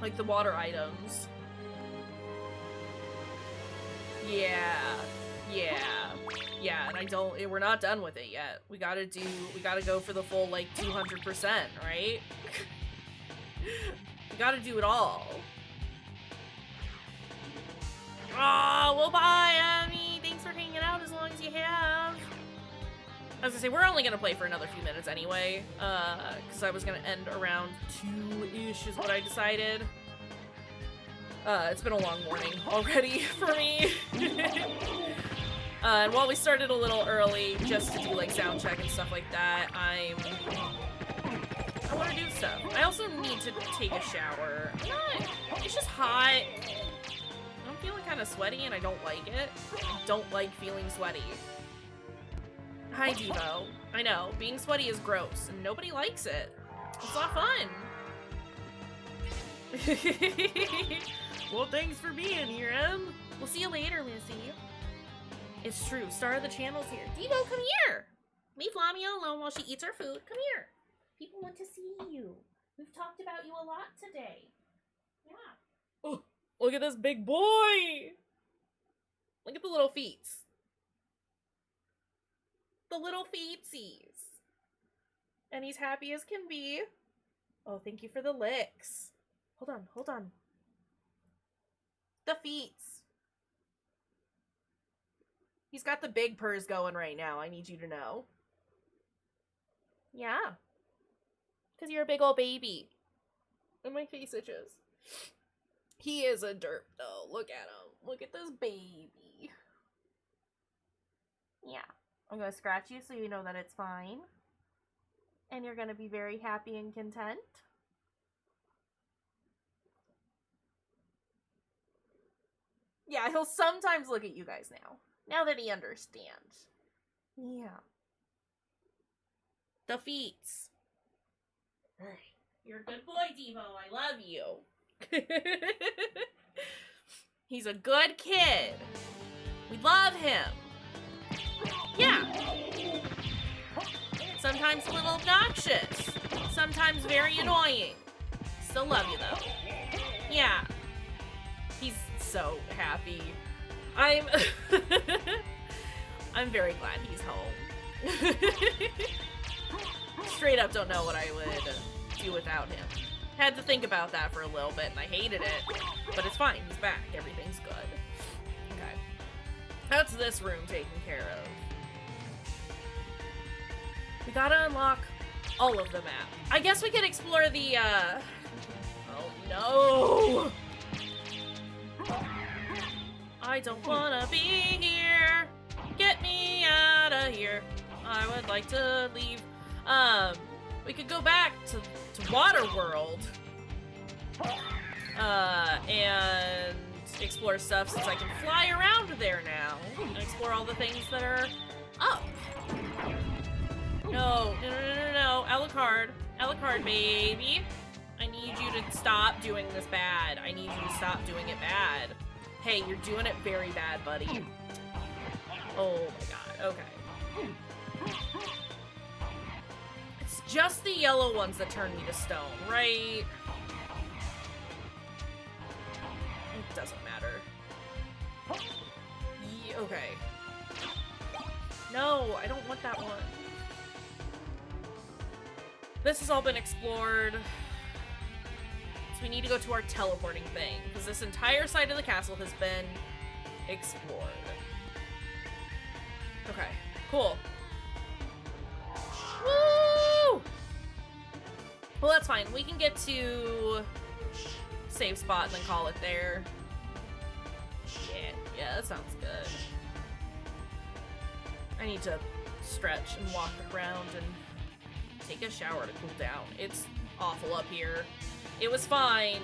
Like the water items. Yeah, and we're not done with it yet. We gotta go for the full, like, 200%, right? We gotta do it all. Oh, well, bye, Abby. Thanks for hanging out as long as you have. I was gonna say, we're only gonna play for another few minutes anyway, because I was gonna end around 2-ish is what I decided. It's been a long morning already for me. And while we started a little early, just to do, like, sound check and stuff like that, I want to do stuff. I also need to take a shower. It's just hot. I'm feeling kind of sweaty, and I don't like it. I don't like feeling sweaty. Hi, Devo. I know, being sweaty is gross, and nobody likes it. It's not fun. Well, thanks for being here, Em. We'll see you later, Missy. It's true, star of the channel's here. Devo, come here! Leave Lamia alone while she eats her food. Come here. People want to see you. We've talked about you a lot today. Yeah. Oh, look at this big boy! Look at the little feet. The little feetsies. And he's happy as can be. Oh, thank you for the licks. Hold on. The feets. He's got the big purrs going right now, I need you to know. Yeah. Because you're a big old baby. And my face itches. He is a derp, though. Look at him. Look at this baby. Yeah. I'm going to scratch you so you know that it's fine. And you're going to be very happy and content. Yeah, he'll sometimes look at you guys now. Now that he understands. Yeah. The feets. You're a good boy, Devo. I love you. He's a good kid. We love him. Yeah. Sometimes a little obnoxious. Sometimes very annoying. Still love you, though. Yeah. He's so happy. I'm very glad he's home. Straight up don't know what I would do without him. Had to think about that for a little bit and I hated it. But it's fine, he's back. Everything's good. Okay. That's this room taken care of. We gotta unlock all of the map. I guess we could explore the, oh no! I don't wanna be here! Get me out of here! I would like to leave. We could go back to Waterworld. And explore stuff since I can fly around there now. And explore all the things that are up. No. Alucard. Alucard, baby. I need you to stop doing this bad. I need you to stop doing it bad. Hey, you're doing it very bad, buddy. Oh my god, okay. It's just the yellow ones that turn me to stone, right? It doesn't matter. Okay. No, I don't want that one. This has all been explored. So we need to go to our teleporting thing, because this entire side of the castle has been explored. Okay, cool. Woo! Well, that's fine. We can get to save spot and then call it there. Yeah, that sounds good. I need to stretch and walk around and take a shower to cool down. It's awful up here. It was fine.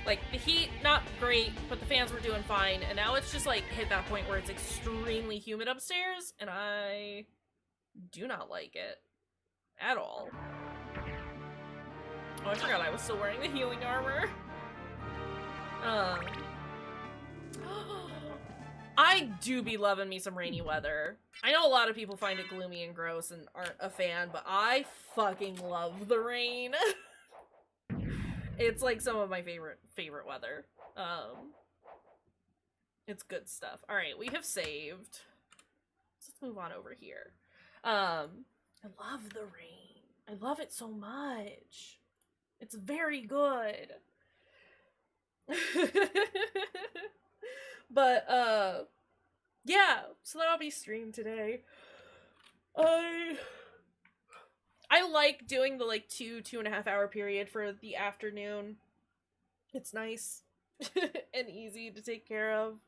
Like, the heat, not great, but the fans were doing fine, and now it's just, like, hit that point where it's extremely humid upstairs, and I do not like it. At all. Oh, I forgot I was still wearing the healing armor. I do be loving me some rainy weather. I know a lot of people find it gloomy and gross and aren't a fan, but I fucking love the rain. It's like some of my favorite weather. It's good stuff. All right, we have saved. Let's move on over here. I love the rain. I love it so much. It's very good. But yeah, so that'll be streamed today. I like doing the like 2.5 hour period for the afternoon. It's nice and easy to take care of.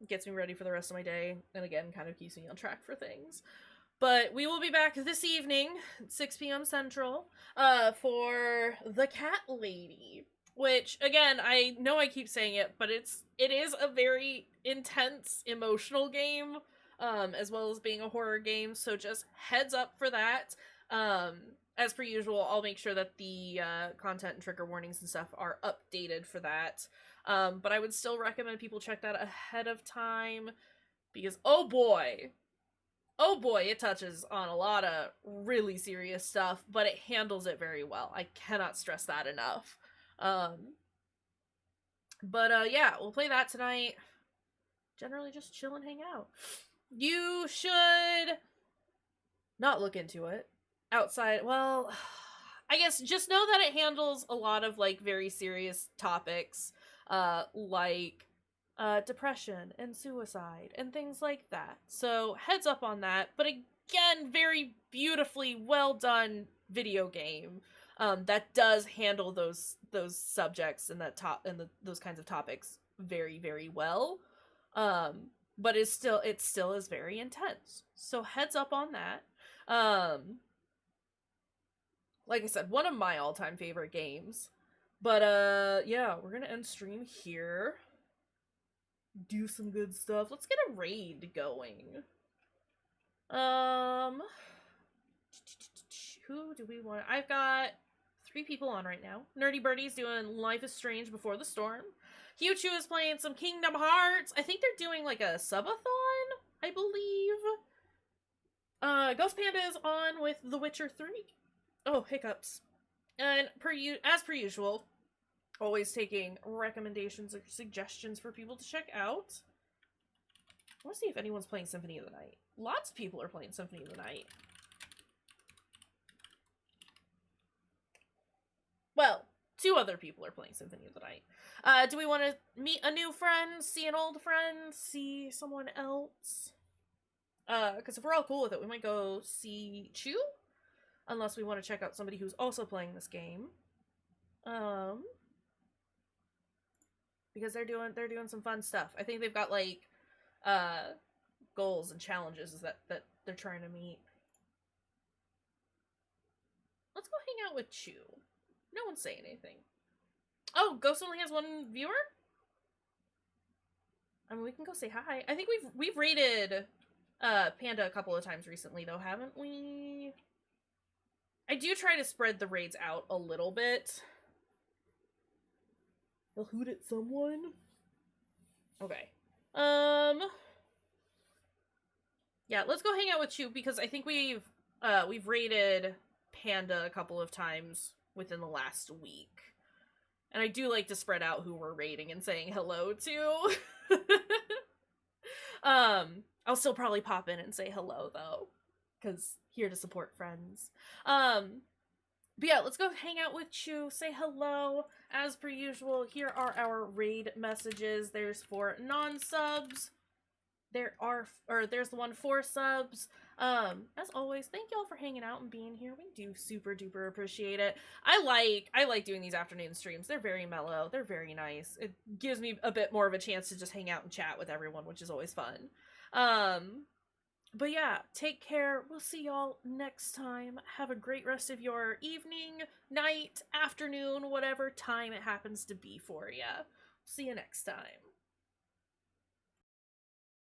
Gets me ready for the rest of my day, and again, kind of keeps me on track for things. But we will be back this evening at 6 p.m. Central for The Cat Lady, which, again, I know I keep saying it, but it is a very intense, emotional game, as well as being a horror game, so just heads up for that. As per usual, I'll make sure that the content and trigger warnings and stuff are updated for that. But I would still recommend people check that ahead of time, because oh boy, it touches on a lot of really serious stuff, but it handles it very well. I cannot stress that enough. Yeah, we'll play that tonight. Generally just chill and hang out. You should not look into it outside. Well, I guess just know that it handles a lot of like very serious topics. like depression and suicide and things like that. So heads up on that. But again, very beautifully well done video game that does handle those subjects and those kinds of topics very, very well. But it still is very intense. So heads up on that. Like I said, one of my all-time favorite games. But yeah, we're gonna end stream here. Do some good stuff. Let's get a raid going. Who do we want? I've got 3 people on right now. Nerdy Birdie's doing Life is Strange Before the Storm. Hugh is playing some Kingdom Hearts. I think they're doing like a subathon, I believe. Ghost Panda is on with The Witcher 3. Oh, hiccups. And as per usual, always taking recommendations or suggestions for people to check out. I want to see if anyone's playing Symphony of the Night. Lots of people are playing Symphony of the Night. Well, 2 other people are playing Symphony of the Night. Do we want to meet a new friend, see an old friend, see someone else? Because if we're all cool with it, we might go see Chu. Unless we want to check out somebody who's also playing this game. Because they're doing some fun stuff. I think they've got like goals and challenges that they're trying to meet. Let's go hang out with Chu. No one's saying anything. Oh, Ghost only has 1 viewer? I mean, we can go say hi. I think we've raided Panda a couple of times recently though, haven't we? I do try to spread the raids out a little bit. They'll hoot at someone. Okay. Yeah, let's go hang out with Chu because I think we've raided Panda a couple of times within the last week. And I do like to spread out who we're raiding and saying hello to. I'll still probably pop in and say hello though, because here to support friends. But yeah, let's go hang out with Chu, say hello. As per usual, here are our raid messages. There's for non-subs. There's the one for subs. As always, thank y'all for hanging out and being here. We do super duper appreciate it. I like doing these afternoon streams. They're very mellow. They're very nice. It gives me a bit more of a chance to just hang out and chat with everyone, which is always fun. But yeah, take care. We'll see y'all next time. Have a great rest of your evening, night, afternoon, whatever time it happens to be for ya. See you next time.